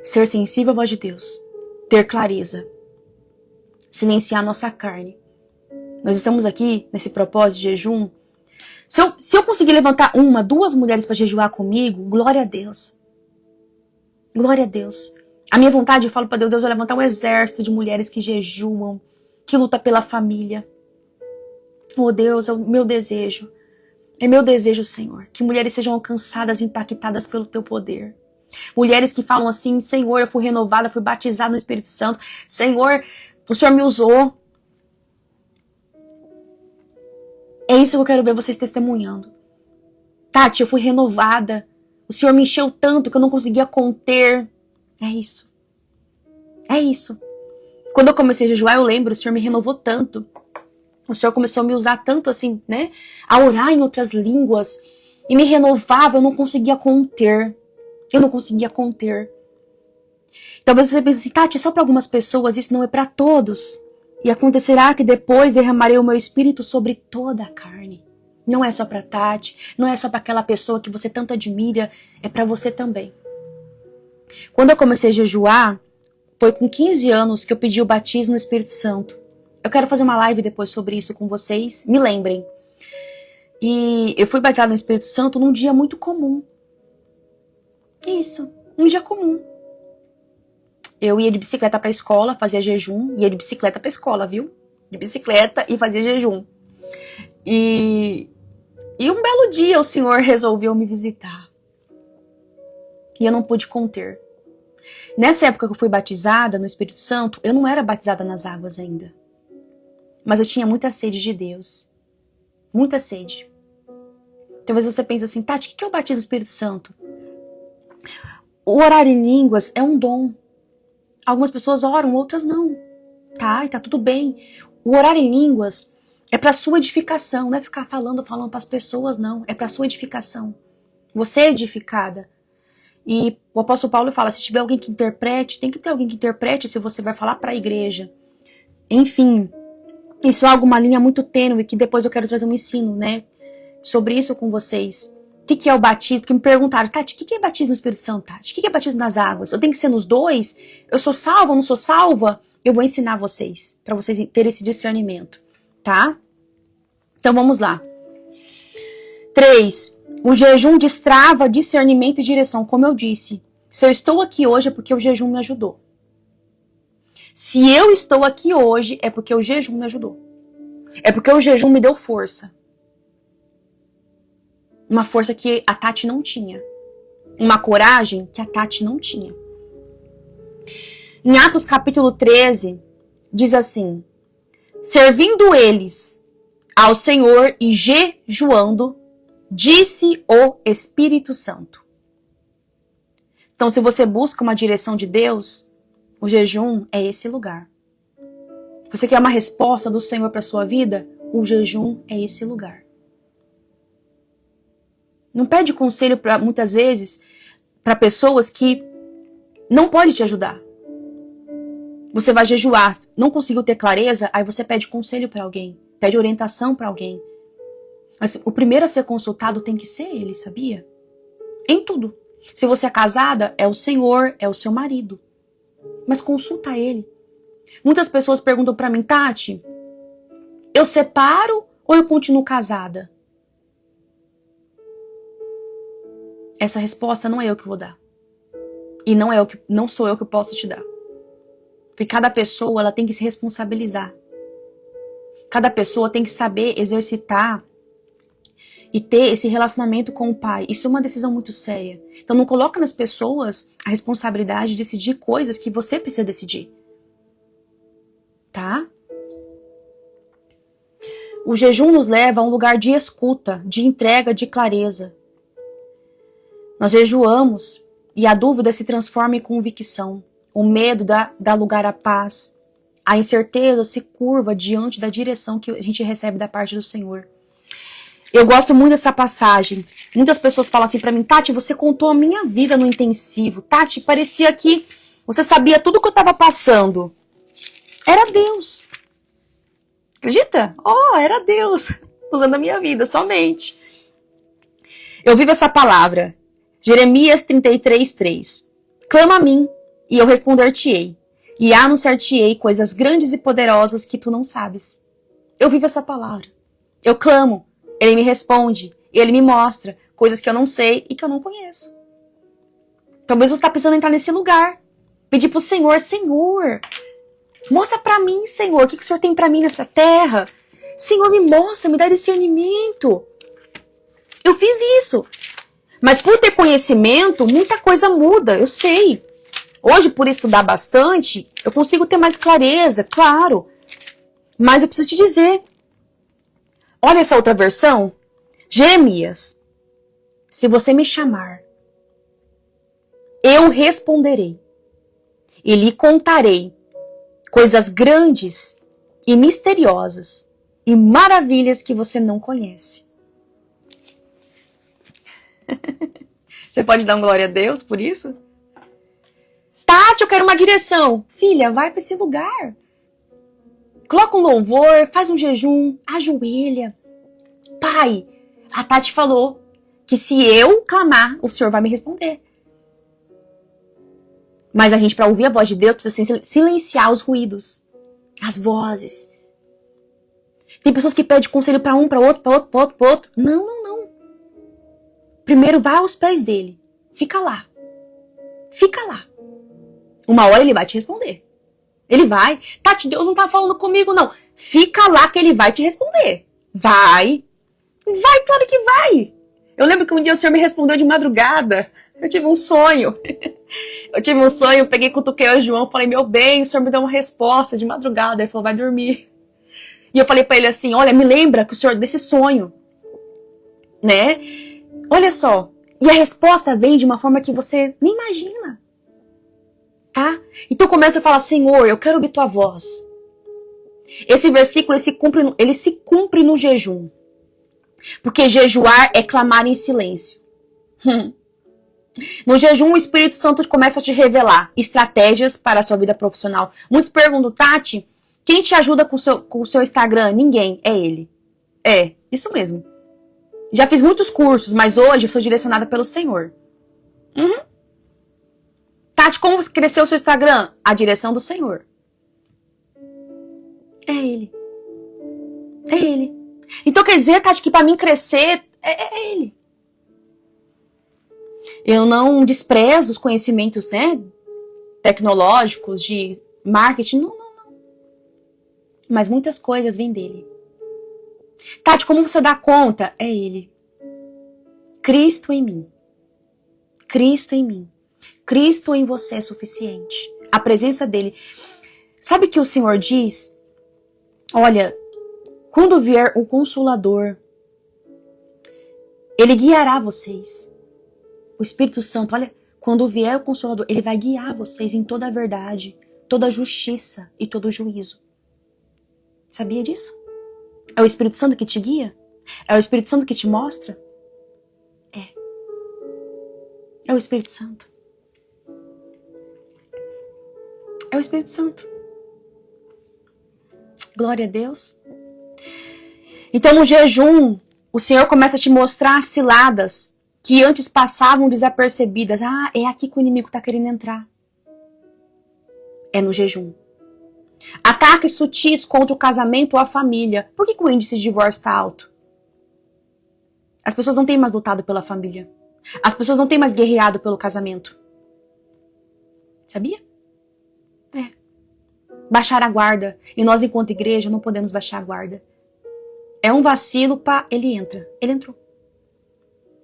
Ser sensível à voz de Deus. Ter clareza. Silenciar a nossa carne. Nós estamos aqui nesse propósito de jejum. Se eu conseguir levantar 1, 2 mulheres para jejuar comigo, glória a Deus. Glória a Deus. A minha vontade, eu falo para Deus, eu levantar um exército de mulheres que jejuam, que luta pela família. Oh Deus, é o meu desejo. É meu desejo, Senhor, que mulheres sejam alcançadas, impactadas pelo teu poder. Mulheres que falam assim, Senhor, eu fui renovada, fui batizada no Espírito Santo. Senhor, o Senhor me usou. É isso que eu quero ver vocês testemunhando. Tati, eu fui renovada. O Senhor me encheu tanto que eu não conseguia conter. É isso. É isso. Quando eu comecei a jejuar, eu lembro, o Senhor me renovou tanto. O Senhor começou a me usar tanto assim, né? A orar em outras línguas. E me renovava, eu não conseguia conter. Eu não conseguia conter. Talvez você pense assim, Tati, é só para algumas pessoas, isso não é para todos. E acontecerá que depois derramarei o meu espírito sobre toda a carne. Não é só para Tati, não é só para aquela pessoa que você tanto admira, é para você também. Quando eu comecei a jejuar, foi com 15 anos que eu pedi o batismo no Espírito Santo. Eu quero fazer uma live depois sobre isso com vocês, me lembrem. E eu fui batizada no Espírito Santo num dia muito comum. Isso, um dia comum. Eu ia de bicicleta pra escola, fazia jejum, ia de bicicleta pra escola, viu? De bicicleta e fazia jejum. E um belo dia o Senhor resolveu me visitar. E eu não pude conter. Nessa época que eu fui batizada no Espírito Santo, eu não era batizada nas águas ainda. Mas eu tinha muita sede de Deus. Muita sede. Talvez você pense assim, Tati, o que é o batismo do Espírito Santo? O orar em línguas é um dom. Algumas pessoas oram, outras não. Tá? E tá tudo bem. O orar em línguas é para sua edificação. Não é ficar falando para as pessoas, não. É para sua edificação. Você é edificada. E o apóstolo Paulo fala, se tiver alguém que interprete, tem que ter alguém que interprete se você vai falar para a igreja. Enfim, isso é uma linha muito tênue que depois eu quero trazer um ensino, né? Sobre isso com vocês. O que é o batismo? Porque me perguntaram, Tati, o que é batismo no Espírito Santo, Tati? O que é batismo nas águas? Eu tenho que ser nos dois? Eu sou salva ou não sou salva? Eu vou ensinar vocês, para vocês terem esse discernimento, tá? Então vamos lá. 3. O jejum destrava discernimento e direção, como eu disse. Se eu estou aqui hoje é porque o jejum me ajudou. Se eu estou aqui hoje é porque o jejum me ajudou. É porque o jejum me deu força. Uma força que a Tati não tinha. Uma coragem que a Tati não tinha. Em Atos capítulo 13, diz assim, servindo eles ao Senhor e jejuando, disse o Espírito Santo. Então, se você busca uma direção de Deus, o jejum é esse lugar. Você quer uma resposta do Senhor para a sua vida? O jejum é esse lugar. Não pede conselho muitas vezes para pessoas que não podem te ajudar. Você vai jejuar, não conseguiu ter clareza, aí você pede conselho para alguém, pede orientação para alguém. Mas o primeiro a ser consultado tem que ser ele, sabia? Em tudo. Se você é casada, é o Senhor, é o seu marido. Mas consulta ele. Muitas pessoas perguntam para mim, Tati, eu separo ou eu continuo casada? Essa resposta não é eu que vou dar. E não sou eu que posso te dar. Porque cada pessoa ela tem que se responsabilizar. Cada pessoa tem que saber exercitar e ter esse relacionamento com o Pai. Isso é uma decisão muito séria. Então não coloca nas pessoas a responsabilidade de decidir coisas que você precisa decidir. Tá? O jejum nos leva a um lugar de escuta, de entrega, de clareza. Nós jejuamos e a dúvida se transforma em convicção. O medo dá lugar à paz. A incerteza se curva diante da direção que a gente recebe da parte do Senhor. Eu gosto muito dessa passagem. Muitas pessoas falam assim pra mim, Tati, você contou a minha vida no intensivo. Tati, parecia que você sabia tudo que eu estava passando. Era Deus. Acredita? Era Deus usando a minha vida, somente. Eu vivo essa palavra. Jeremias 33:3. Clama a mim, e eu responder-te-ei, e anunciar-te-ei coisas grandes e poderosas que tu não sabes. Eu vivo essa palavra. Eu clamo, ele me responde, e ele me mostra coisas que eu não sei e que eu não conheço. Talvez você está precisando entrar nesse lugar. Pedir pro Senhor, Senhor, mostra pra mim, Senhor, o que o Senhor tem pra mim nessa terra. Senhor, me mostra, me dá discernimento. Eu fiz isso. Mas por ter conhecimento, muita coisa muda, eu sei. Hoje, por estudar bastante, eu consigo ter mais clareza, claro. Mas eu preciso te dizer. Olha essa outra versão. Jeremias. Se você me chamar, eu responderei. E lhe contarei coisas grandes e misteriosas e maravilhas que você não conhece. Você pode dar glória a Deus por isso? Tati, eu quero uma direção. Filha, vai para esse lugar. Coloca um louvor, faz um jejum, ajoelha. Pai, a Tati falou que se eu clamar, o Senhor vai me responder. Mas a gente, para ouvir a voz de Deus, precisa silenciar os ruídos, as vozes. Tem pessoas que pedem conselho para um, para outro, para outro, para outro, para outro. Não. Primeiro vai aos pés dele. Fica lá. Fica lá. Uma hora ele vai te responder. Ele vai. Tati, Deus não tá falando comigo, não. Fica lá que ele vai te responder. Vai. Vai, claro que vai. Eu lembro que um dia o Senhor me respondeu de madrugada. Eu tive um sonho. Peguei, cutuquei o João, falei, meu bem, o Senhor me deu uma resposta de madrugada. Ele falou, vai dormir. E eu falei pra ele assim, olha, me lembra que o Senhor desse sonho. Né? Olha só. E a resposta vem de uma forma que você nem imagina. Tá? Então começa a falar, Senhor, eu quero ouvir tua voz. Esse versículo, ele se cumpre no jejum. Porque jejuar é clamar em silêncio. No jejum, o Espírito Santo começa a te revelar estratégias para a sua vida profissional. Muitos perguntam, Tati, quem te ajuda com o seu Instagram? Ninguém, é ele. É, isso mesmo. Já fiz muitos cursos, mas hoje eu sou direcionada pelo Senhor. Tati, como cresceu o seu Instagram? A direção do Senhor. É Ele. É Ele. Então quer dizer, Tati, que para mim crescer é Ele. Eu não desprezo os conhecimentos, né, tecnológicos, de marketing. Não. Mas muitas coisas vêm dele. Tati, como você dá conta? É Ele. Cristo em mim. Cristo em mim. Cristo em você é suficiente. A presença dele. Sabe que o Senhor diz? Olha, Quando vier o Consolador, ele guiará vocês. O Espírito Santo, olha, quando vier o Consolador, ele vai guiar vocês em toda a verdade, toda a justiça e todo o juízo. Sabia disso? É o Espírito Santo que te guia? É o Espírito Santo que te mostra? É o Espírito Santo. É o Espírito Santo. Glória a Deus. Então, no jejum, o Senhor começa a te mostrar as ciladas que antes passavam desapercebidas. Ah, é aqui que o inimigo está querendo entrar. É no jejum. Ataques sutis contra o casamento ou a família. Por que o índice de divórcio está alto? As pessoas não têm mais lutado pela família. As pessoas não têm mais guerreado pelo casamento. Sabia? Baixar a guarda. E nós, enquanto igreja, não podemos baixar a guarda. É um vacilo, pá, ele entra. Ele entrou.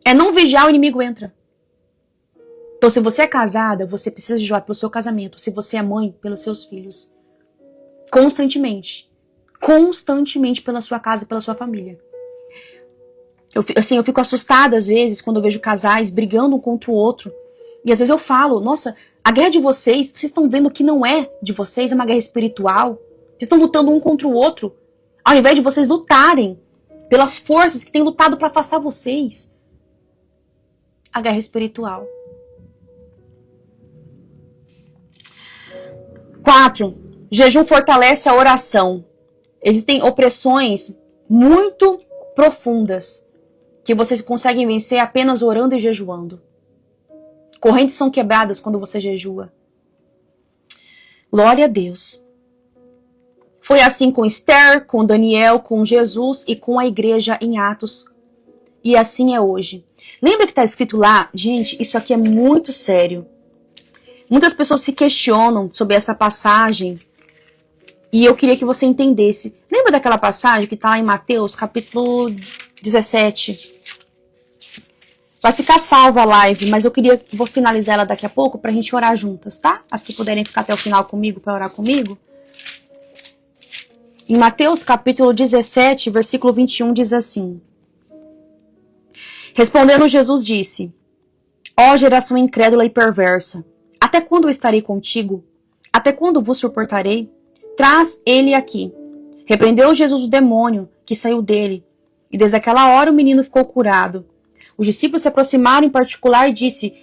É não vigiar, o inimigo entra. Então, se você é casada, você precisa vigiar pelo seu casamento. Se você é mãe, pelos seus filhos. Constantemente. Constantemente pela sua casa e pela sua família. Eu fico assustada às vezes quando eu vejo casais brigando um contra o outro. E às vezes eu falo, nossa, a guerra de vocês estão vendo que não é de vocês, é uma guerra espiritual. Vocês estão lutando um contra o outro. Ao invés de vocês lutarem pelas forças que têm lutado para afastar vocês. A guerra espiritual. 4. Jejum fortalece a oração. Existem opressões muito profundas que vocês conseguem vencer apenas orando e jejuando. Correntes são quebradas quando você jejua. Glória a Deus. Foi assim com Esther, com Daniel, com Jesus e com a igreja em Atos. E assim é hoje. Lembra que está escrito lá? Gente, isso aqui é muito sério. Muitas pessoas se questionam sobre essa passagem. E eu queria que você entendesse. Lembra daquela passagem que está lá em Mateus, capítulo 17? Vai ficar salva a live, mas vou finalizar ela daqui a pouco pra gente orar juntas, tá? As que puderem ficar até o final comigo pra orar comigo. Em Mateus capítulo 17, versículo 21, diz assim. Respondendo, Jesus disse: Ó geração incrédula e perversa, até quando eu estarei contigo? Até quando vos suportarei? Traz ele aqui. Repreendeu Jesus o demônio que saiu dele, e desde aquela hora o menino ficou curado. Os discípulos se aproximaram em particular e disse: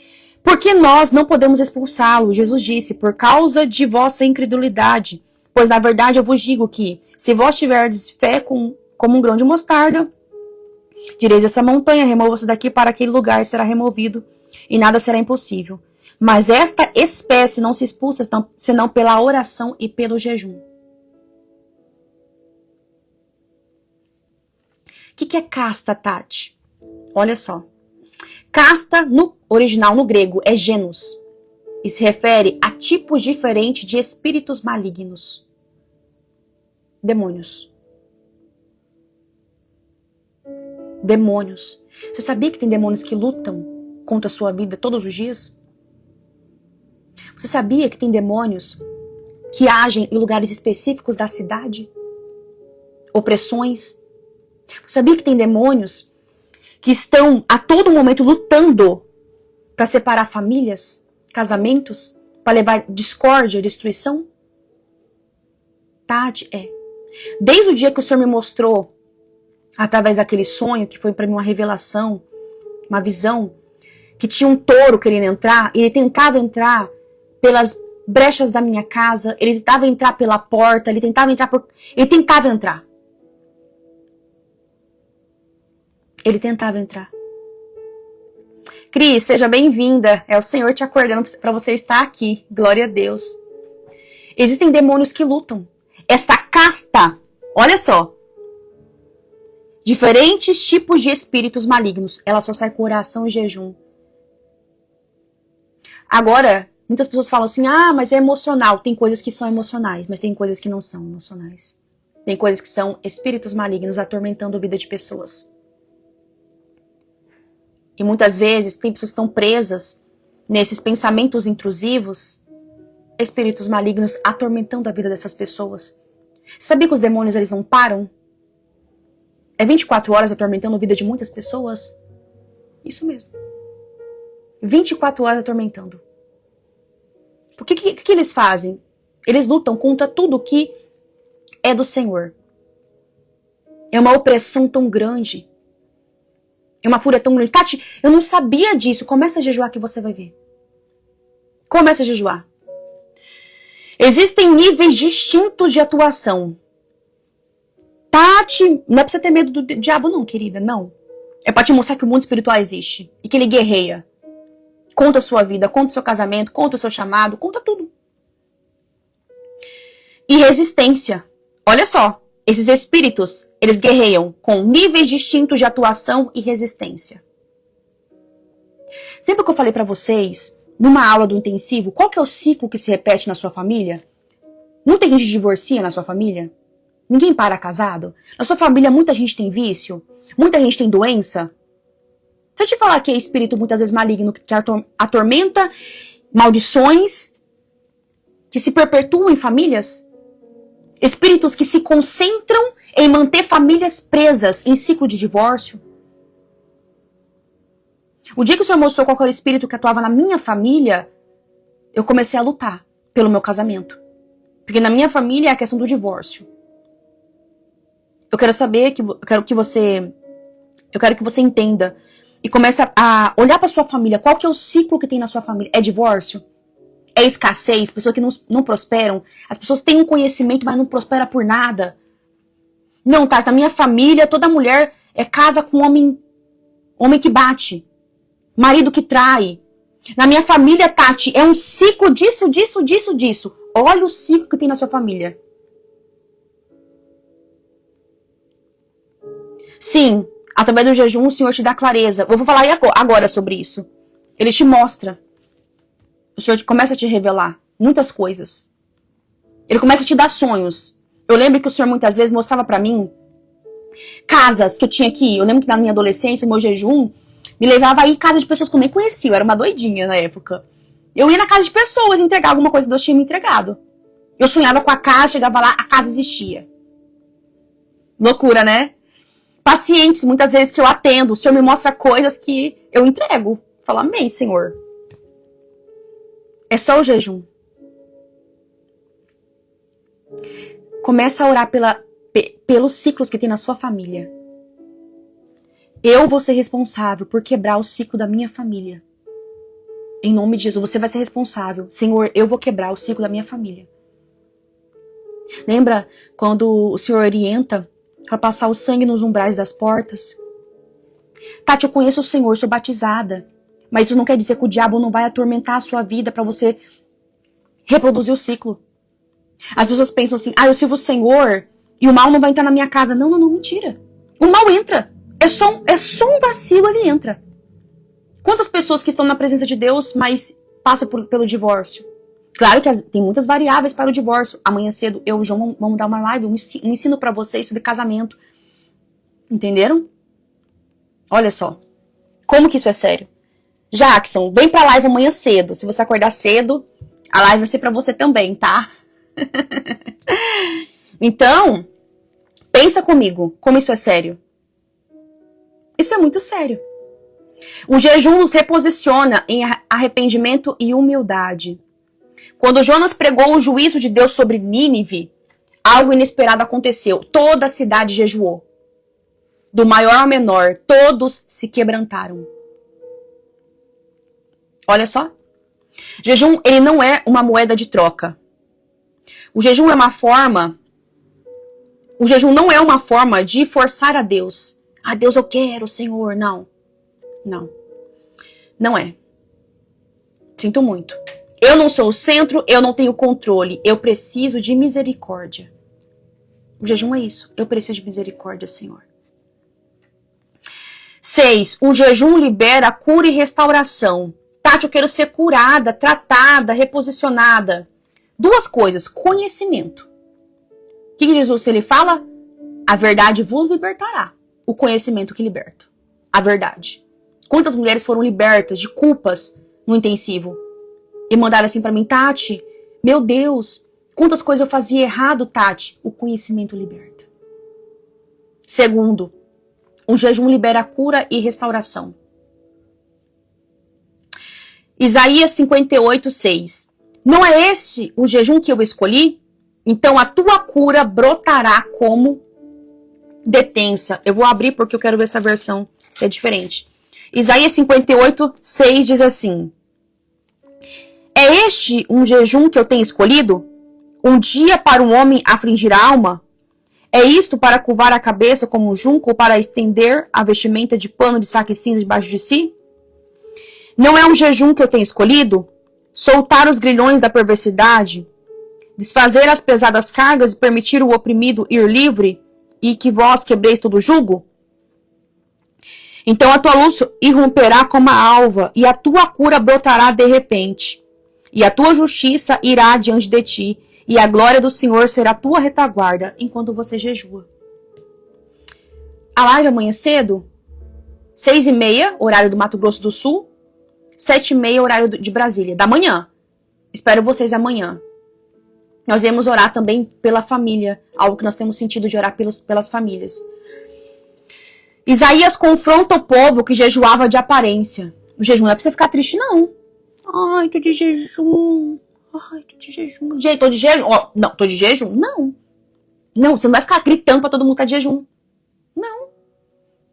Por que nós não podemos expulsá-lo? Jesus disse: Por causa de vossa incredulidade. Pois na verdade eu vos digo que, se vós tiverdes fé como um grão de mostarda, direis essa montanha, remova-se daqui para aquele lugar e será removido, e nada será impossível. Mas esta espécie não se expulsa senão pela oração e pelo jejum. O que é casta, Tati? Olha só. Casta, no original, no grego, é genus. E se refere a tipos diferentes de espíritos malignos. Demônios. Demônios. Você sabia que tem demônios que lutam contra a sua vida todos os dias? Você sabia que tem demônios que agem em lugares específicos da cidade? Opressões. Você sabia que tem demônios que estão a todo momento lutando para separar famílias, casamentos, para levar discórdia, destruição? Tati, Desde o dia que o Senhor me mostrou, através daquele sonho, que foi para mim uma revelação, uma visão, que tinha um touro querendo entrar, e ele tentava entrar pelas brechas da minha casa, ele tentava entrar pela porta, ele tentava entrar. Ele tentava entrar. Cris, seja bem-vinda. É o Senhor te acordando para você estar aqui. Glória a Deus. Existem demônios que lutam. Esta casta, olha só. Diferentes tipos de espíritos malignos. Ela só sai com oração e jejum. Agora, muitas pessoas falam assim, mas é emocional. Tem coisas que são emocionais, mas tem coisas que não são emocionais. Tem coisas que são espíritos malignos atormentando a vida de pessoas. E muitas vezes tem pessoas que estão presas nesses pensamentos intrusivos, espíritos malignos atormentando a vida dessas pessoas. Sabia que os demônios eles não param? É 24 horas atormentando a vida de muitas pessoas? Isso mesmo. 24 horas atormentando. O que eles fazem? Eles lutam contra tudo que é do Senhor. É uma opressão tão grande. É uma fúria tão grande. Tati, eu não sabia disso. Começa a jejuar que você vai ver. Começa a jejuar. Existem níveis distintos de atuação. Tati, não é pra você ter medo do diabo não, querida, não. É pra te mostrar que o mundo espiritual existe. E que ele guerreia. Conta a sua vida, conta o seu casamento, conta o seu chamado, conta tudo. E resistência. Olha só, esses espíritos, eles guerreiam com níveis distintos de atuação e resistência. Sempre que eu falei pra vocês, numa aula do intensivo, qual que é o ciclo que se repete na sua família? Muita gente divorcia na sua família? Ninguém para casado? Na sua família muita gente tem vício? Muita gente tem doença? Se eu te falar que é espírito muitas vezes maligno que atormenta, maldições que se perpetuam em famílias, espíritos que se concentram em manter famílias presas em ciclo de divórcio. O dia que o Senhor mostrou qual era o espírito que atuava na minha família, eu comecei a lutar pelo meu casamento. Porque na minha família é a questão do divórcio. Eu quero saber, eu quero que você entenda e comece a olhar para sua família. Qual que é o ciclo que tem na sua família? É divórcio? É escassez? Pessoas que não prosperam? As pessoas têm um conhecimento, mas não prosperam por nada? Não, tá? Na minha família, toda mulher casa com homem que bate. Marido que trai. Na minha família, Tati, é um ciclo disso. Olha o ciclo que tem na sua família. Sim, através do jejum o Senhor te dá clareza. Eu vou falar agora sobre isso. Ele te mostra. O Senhor começa a te revelar muitas coisas. Ele começa a te dar sonhos. Eu lembro que o Senhor muitas vezes mostrava pra mim casas que eu tinha que ir. Eu lembro que na minha adolescência, o meu jejum me levava a ir em casa de pessoas que eu nem conhecia. Eu era uma doidinha na época. Eu ia na casa de pessoas entregar alguma coisa que Deus tinha me entregado. Eu sonhava com a casa, chegava lá, a casa existia. Loucura, né? Pacientes, muitas vezes que eu atendo, o Senhor me mostra coisas que eu entrego. Falo, amém, Senhor. É só o jejum. Começa a orar pelos ciclos que tem na sua família. Eu vou ser responsável por quebrar o ciclo da minha família. Em nome de Jesus, você vai ser responsável. Senhor, eu vou quebrar o ciclo da minha família. Lembra quando o Senhor orienta para passar o sangue nos umbrais das portas? Tati, eu conheço o Senhor, sou batizada. Mas isso não quer dizer que o diabo não vai atormentar a sua vida para você reproduzir o ciclo. As pessoas pensam assim, eu sirvo o Senhor e o mal não vai entrar na minha casa. Não, mentira. O mal entra. É só um vacilo, ele entra. Quantas pessoas que estão na presença de Deus, mas passam pelo divórcio? Claro que tem muitas variáveis para o divórcio. Amanhã cedo, eu e o João vamos dar uma live, um ensino para vocês sobre casamento. Entenderam? Olha só. Como que isso é sério? Jackson, vem pra live amanhã cedo. Se você acordar cedo, a live vai ser pra você também, tá? Então, pensa comigo, como isso é sério. Isso é muito sério. O jejum nos reposiciona em arrependimento e humildade. Quando Jonas pregou o juízo de Deus sobre Nínive, algo inesperado aconteceu. Toda a cidade jejuou. Do maior ao menor, todos se quebrantaram. Olha só. Jejum, ele não é uma moeda de troca. O jejum não é uma forma de forçar a Deus. Deus, eu quero, Senhor. Não. Não é. Sinto muito. Eu não sou o centro, eu não tenho controle. Eu preciso de misericórdia. O jejum é isso. Eu preciso de misericórdia, Senhor. 6. O jejum libera cura e restauração. Tati, eu quero ser curada, tratada, reposicionada. Duas coisas. Conhecimento. O que Jesus ele fala? A verdade vos libertará. O conhecimento que liberta. A verdade. Quantas mulheres foram libertas de culpas no intensivo? E mandaram assim pra mim, Tati, meu Deus, quantas coisas eu fazia errado, Tati? O conhecimento liberta. Segundo, O jejum libera cura e restauração. Isaías 58:6. Não é este o jejum que eu escolhi? Então a tua cura brotará como detença. Eu vou abrir porque eu quero ver essa versão que é diferente. Isaías 58:6 diz assim: é este um jejum que eu tenho escolhido? Um dia para um homem afligir a alma? É isto para curvar a cabeça como um junco ou para estender a vestimenta de pano de saco e cinza debaixo de si? Não é um jejum que eu tenho escolhido? Soltar os grilhões da perversidade? Desfazer as pesadas cargas e permitir o oprimido ir livre? E que vós quebreis todo o jugo? Então a tua luz irromperá como a alva, e a tua cura brotará de repente. E a tua justiça irá diante de ti, e a glória do Senhor será a tua retaguarda, enquanto você jejua. A live amanhã cedo, 6h30, horário do Mato Grosso do Sul, 7h30, horário de Brasília, da manhã. Espero vocês amanhã. Nós iremos orar também pela família, algo que nós temos sentido de orar pelas famílias. Isaías confronta o povo que jejuava de aparência. O jejum não é pra você ficar triste, não. Ai, tô de jejum. Ai, tô de jejum. Tô de jejum. Oh, não, tô de jejum? Não. Não, você não vai ficar gritando pra todo mundo estar de jejum. Não.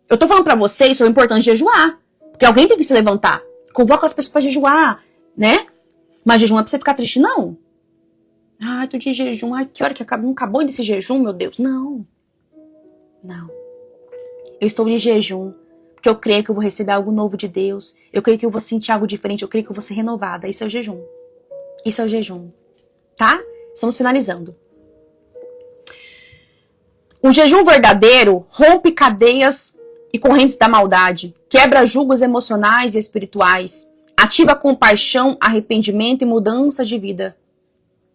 Eu tô falando pra vocês sobre a importância de jejuar. Porque alguém tem que se levantar. Convoca as pessoas pra jejuar, né? Mas jejum não é pra você ficar triste, não. Ai, tô de jejum. Ai, que hora que acabou? Não acabou desse jejum, meu Deus. Não. Não. Eu estou de jejum. Porque eu creio que eu vou receber algo novo de Deus. Eu creio que eu vou sentir algo diferente. Eu creio que eu vou ser renovada. Isso é o jejum. Isso é o jejum. Tá? Estamos finalizando. O jejum verdadeiro rompe cadeias e correntes da maldade. Quebra julgos emocionais e espirituais. Ativa compaixão, arrependimento e mudança de vida.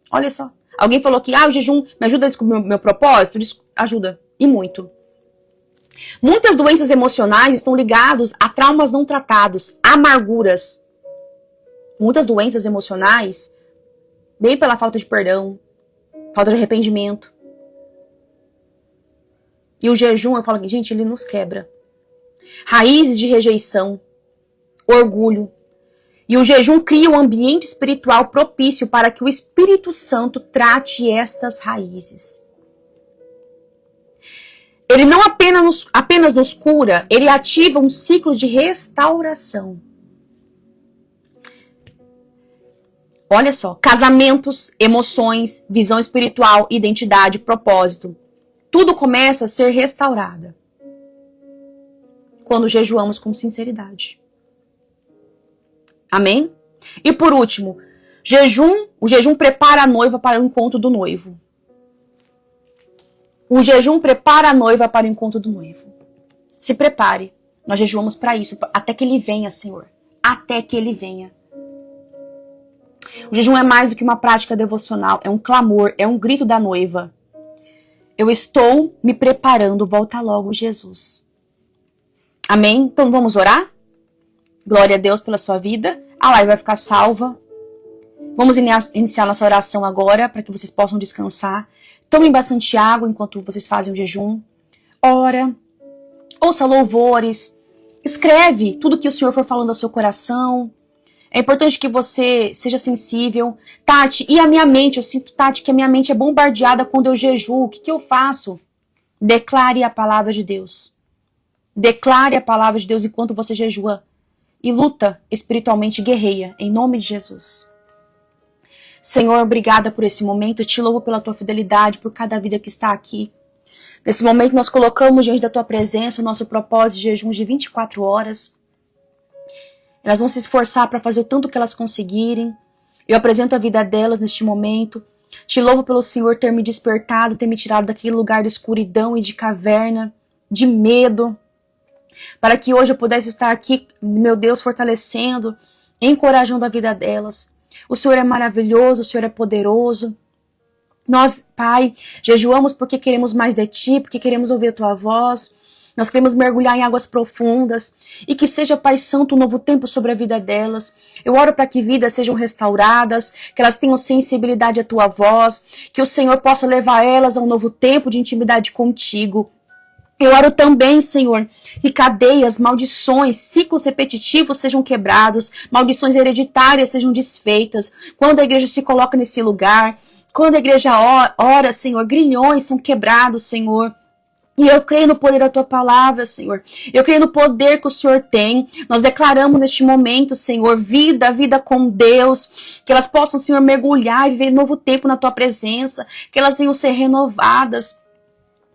Olha só. Alguém falou que o jejum me ajuda a descobrir meu propósito? Ajuda. E muito. Muitas doenças emocionais estão ligadas a traumas não tratados, amarguras. Muitas doenças emocionais vêm pela falta de perdão, falta de arrependimento. E o jejum, eu falo, gente, ele nos quebra. Raízes de rejeição, orgulho. E o jejum cria um ambiente espiritual propício para que o Espírito Santo trate estas raízes. Ele não apenas nos cura, ele ativa um ciclo de restauração. Olha só, casamentos, emoções, visão espiritual, identidade, propósito. Tudo começa a ser restaurado quando jejuamos com sinceridade. Amém? E por último, o jejum prepara a noiva para o encontro do noivo. O jejum prepara a noiva para o encontro do noivo. Se prepare. Nós jejuamos para isso, até que ele venha, Senhor. Até que ele venha. O jejum é mais do que uma prática devocional, é um clamor, é um grito da noiva. Eu estou me preparando, volta logo, Jesus. Amém? Então vamos orar? Glória a Deus pela sua vida. A live vai ficar salva. Vamos iniciar nossa oração agora, para que vocês possam descansar. Tomem bastante água enquanto vocês fazem o jejum. Ora, ouça louvores, escreve tudo que o Senhor for falando ao seu coração. É importante que você seja sensível. Tati, e a minha mente? Eu sinto, Tati, que a minha mente é bombardeada quando eu jejuo. O que eu faço? Declare a palavra de Deus. Declare a palavra de Deus enquanto você jejua. E luta espiritualmente, guerreia, em nome de Jesus. Senhor, obrigada por esse momento. Eu te louvo pela tua fidelidade, por cada vida que está aqui. Nesse momento nós colocamos diante da tua presença o nosso propósito de jejum de 24 horas. Elas vão se esforçar para fazer o tanto que elas conseguirem. Eu apresento a vida delas neste momento. Te louvo pelo Senhor ter me despertado, ter me tirado daquele lugar de escuridão e de caverna, de medo, para que hoje eu pudesse estar aqui, meu Deus, fortalecendo, encorajando a vida delas. O Senhor é maravilhoso, o Senhor é poderoso. Nós, Pai, jejuamos porque queremos mais de Ti, porque queremos ouvir a Tua voz. Nós queremos mergulhar em águas profundas. E que seja, Pai Santo, um novo tempo sobre a vida delas. Eu oro para que vidas sejam restauradas, que elas tenham sensibilidade à Tua voz, que o Senhor possa levar elas a um novo tempo de intimidade contigo. Eu oro também, Senhor, que cadeias, maldições, ciclos repetitivos sejam quebrados, maldições hereditárias sejam desfeitas. Quando a igreja se coloca nesse lugar, quando a igreja ora, Senhor, grilhões são quebrados, Senhor. E eu creio no poder da tua palavra, Senhor. Eu creio no poder que o Senhor tem. Nós declaramos neste momento, Senhor, vida com Deus. Que elas possam, Senhor, mergulhar e viver novo tempo na tua presença. Que elas venham ser renovadas.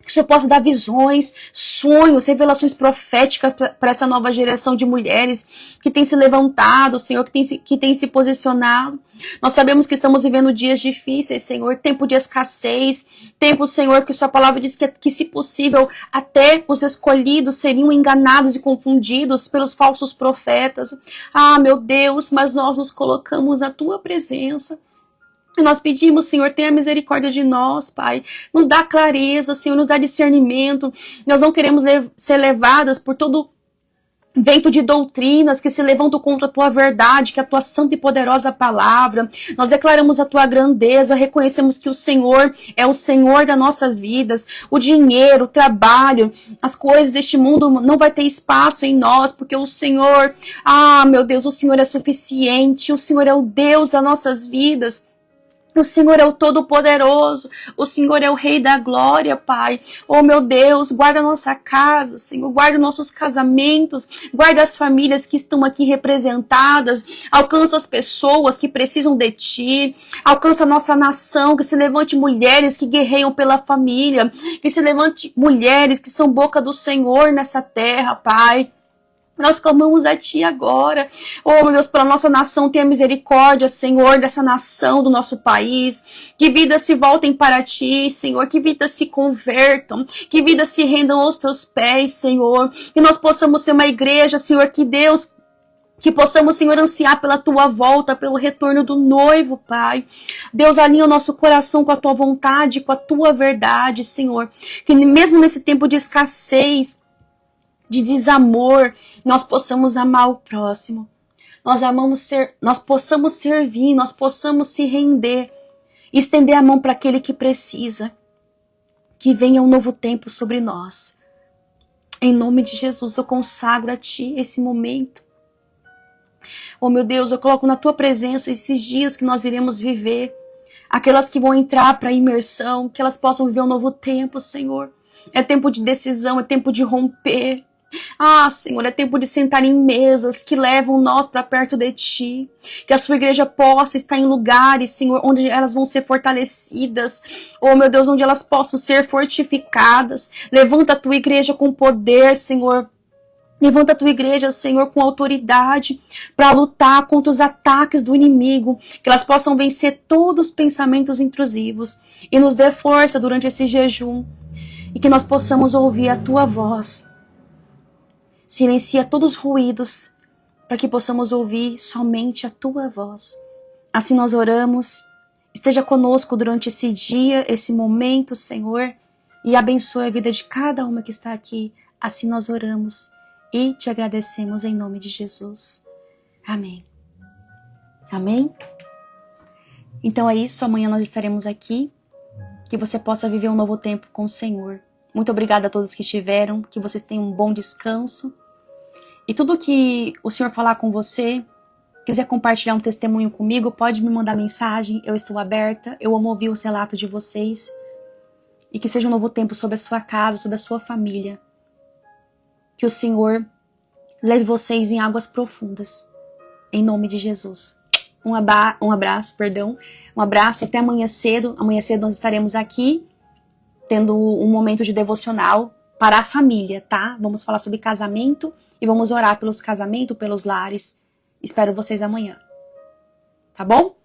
Que o Senhor possa dar visões, sonhos, revelações proféticas para essa nova geração de mulheres que tem se levantado, Senhor, que tem se posicionado. Nós sabemos que estamos vivendo dias difíceis, Senhor, tempo de escassez, tempo, Senhor, que sua palavra diz que se possível, até os escolhidos seriam enganados e confundidos pelos falsos profetas. Ah, meu Deus, mas nós nos colocamos na tua presença. E nós pedimos, Senhor, tenha misericórdia de nós, Pai. Nos dá clareza, Senhor, nos dá discernimento. Nós não queremos ser levadas por todo vento de doutrinas que se levantam contra a tua verdade, que é a tua santa e poderosa palavra. Nós declaramos a tua grandeza, reconhecemos que o Senhor é o Senhor das nossas vidas. O dinheiro, o trabalho, as coisas deste mundo não vai ter espaço em nós, porque o Senhor, meu Deus, o Senhor é suficiente, o Senhor é o Deus das nossas vidas. O Senhor é o Todo-Poderoso, o Senhor é o Rei da Glória, Pai. Oh, meu Deus, guarda a nossa casa, Senhor, guarda nossos casamentos, guarda as famílias que estão aqui representadas, alcança as pessoas que precisam de Ti, alcança a nossa nação, que se levante mulheres que guerreiam pela família, que se levante mulheres que são boca do Senhor nessa terra, Pai. Nós clamamos a Ti agora. Oh, meu Deus, pela nossa nação, tenha misericórdia, Senhor, dessa nação, do nosso país. Que vidas se voltem para Ti, Senhor. Que vidas se convertam. Que vidas se rendam aos Teus pés, Senhor. Que nós possamos ser uma igreja, Senhor, que Deus... Que possamos, Senhor, ansiar pela Tua volta, pelo retorno do noivo, Pai. Deus, alinha o nosso coração com a Tua vontade, com a Tua verdade, Senhor. Que mesmo nesse tempo de escassez, de desamor, nós possamos amar o próximo. Nós possamos servir, nós possamos se render, estender a mão para aquele que precisa. Que venha um novo tempo sobre nós. Em nome de Jesus, eu consagro a Ti esse momento. Oh, meu Deus, eu coloco na Tua presença esses dias que nós iremos viver. Aquelas que vão entrar para a imersão, que elas possam viver um novo tempo, Senhor. É tempo de decisão, é tempo de romper. Senhor, é tempo de sentar em mesas que levam nós para perto de Ti. Que a Sua igreja possa estar em lugares, Senhor, onde elas vão ser fortalecidas. Oh, meu Deus, onde elas possam ser fortificadas. Levanta a Tua igreja com poder, Senhor. Levanta a Tua igreja, Senhor, com autoridade para lutar contra os ataques do inimigo. Que elas possam vencer todos os pensamentos intrusivos. E nos dê força durante esse jejum. E que nós possamos ouvir a Tua voz. Silencia todos os ruídos, para que possamos ouvir somente a Tua voz. Assim nós oramos. Esteja conosco durante esse dia, esse momento, Senhor, e abençoe a vida de cada uma que está aqui. Assim nós oramos e Te agradecemos em nome de Jesus. Amém. Amém? Então é isso, amanhã nós estaremos aqui. Que você possa viver um novo tempo com o Senhor. Muito obrigada a todos que estiveram, que vocês tenham um bom descanso. E tudo que o Senhor falar com você, quiser compartilhar um testemunho comigo, pode me mandar mensagem, eu estou aberta, eu amo ouvir os relatos de vocês. E que seja um novo tempo sobre a sua casa, sobre a sua família. Que o Senhor leve vocês em águas profundas, em nome de Jesus. Um abraço, até amanhã cedo. Amanhã cedo nós estaremos aqui, tendo um momento de devocional para a família, tá? Vamos falar sobre casamento e vamos orar pelos casamentos, pelos lares. Espero vocês amanhã. Tá bom?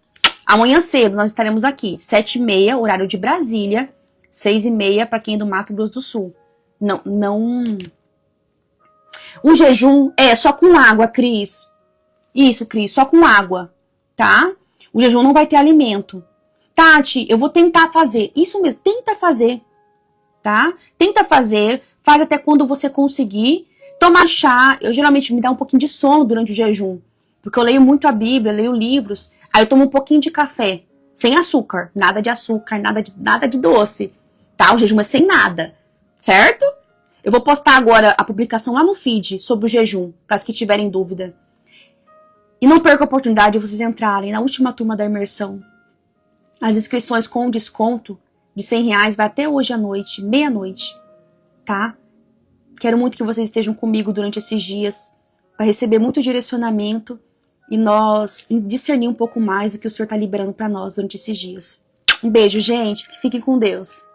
Amanhã cedo nós estaremos aqui, 7h30, horário de Brasília, 6h30 para quem é do Mato Grosso do Sul. Não... O jejum é só com água, Cris. Isso, Cris, só com água, tá? O jejum não vai ter alimento. Tati, eu vou tentar fazer. Isso mesmo, tenta fazer. Tá? Tenta fazer, faz até quando você conseguir. Toma chá, eu geralmente me dá um pouquinho de sono durante o jejum, porque eu leio muito a Bíblia, leio livros, aí eu tomo um pouquinho de café, sem açúcar, nada de doce, tá? O jejum é sem nada, certo? Eu vou postar agora a publicação lá no feed sobre o jejum, caso que tiverem dúvida. E não perca a oportunidade de vocês entrarem na última turma da imersão. As inscrições com desconto de R$100 vai até hoje à noite, meia-noite, tá? Quero muito que vocês estejam comigo durante esses dias, para receber muito direcionamento e nós discernir um pouco mais do que o Senhor está liberando para nós durante esses dias. Um beijo, gente. Fiquem com Deus.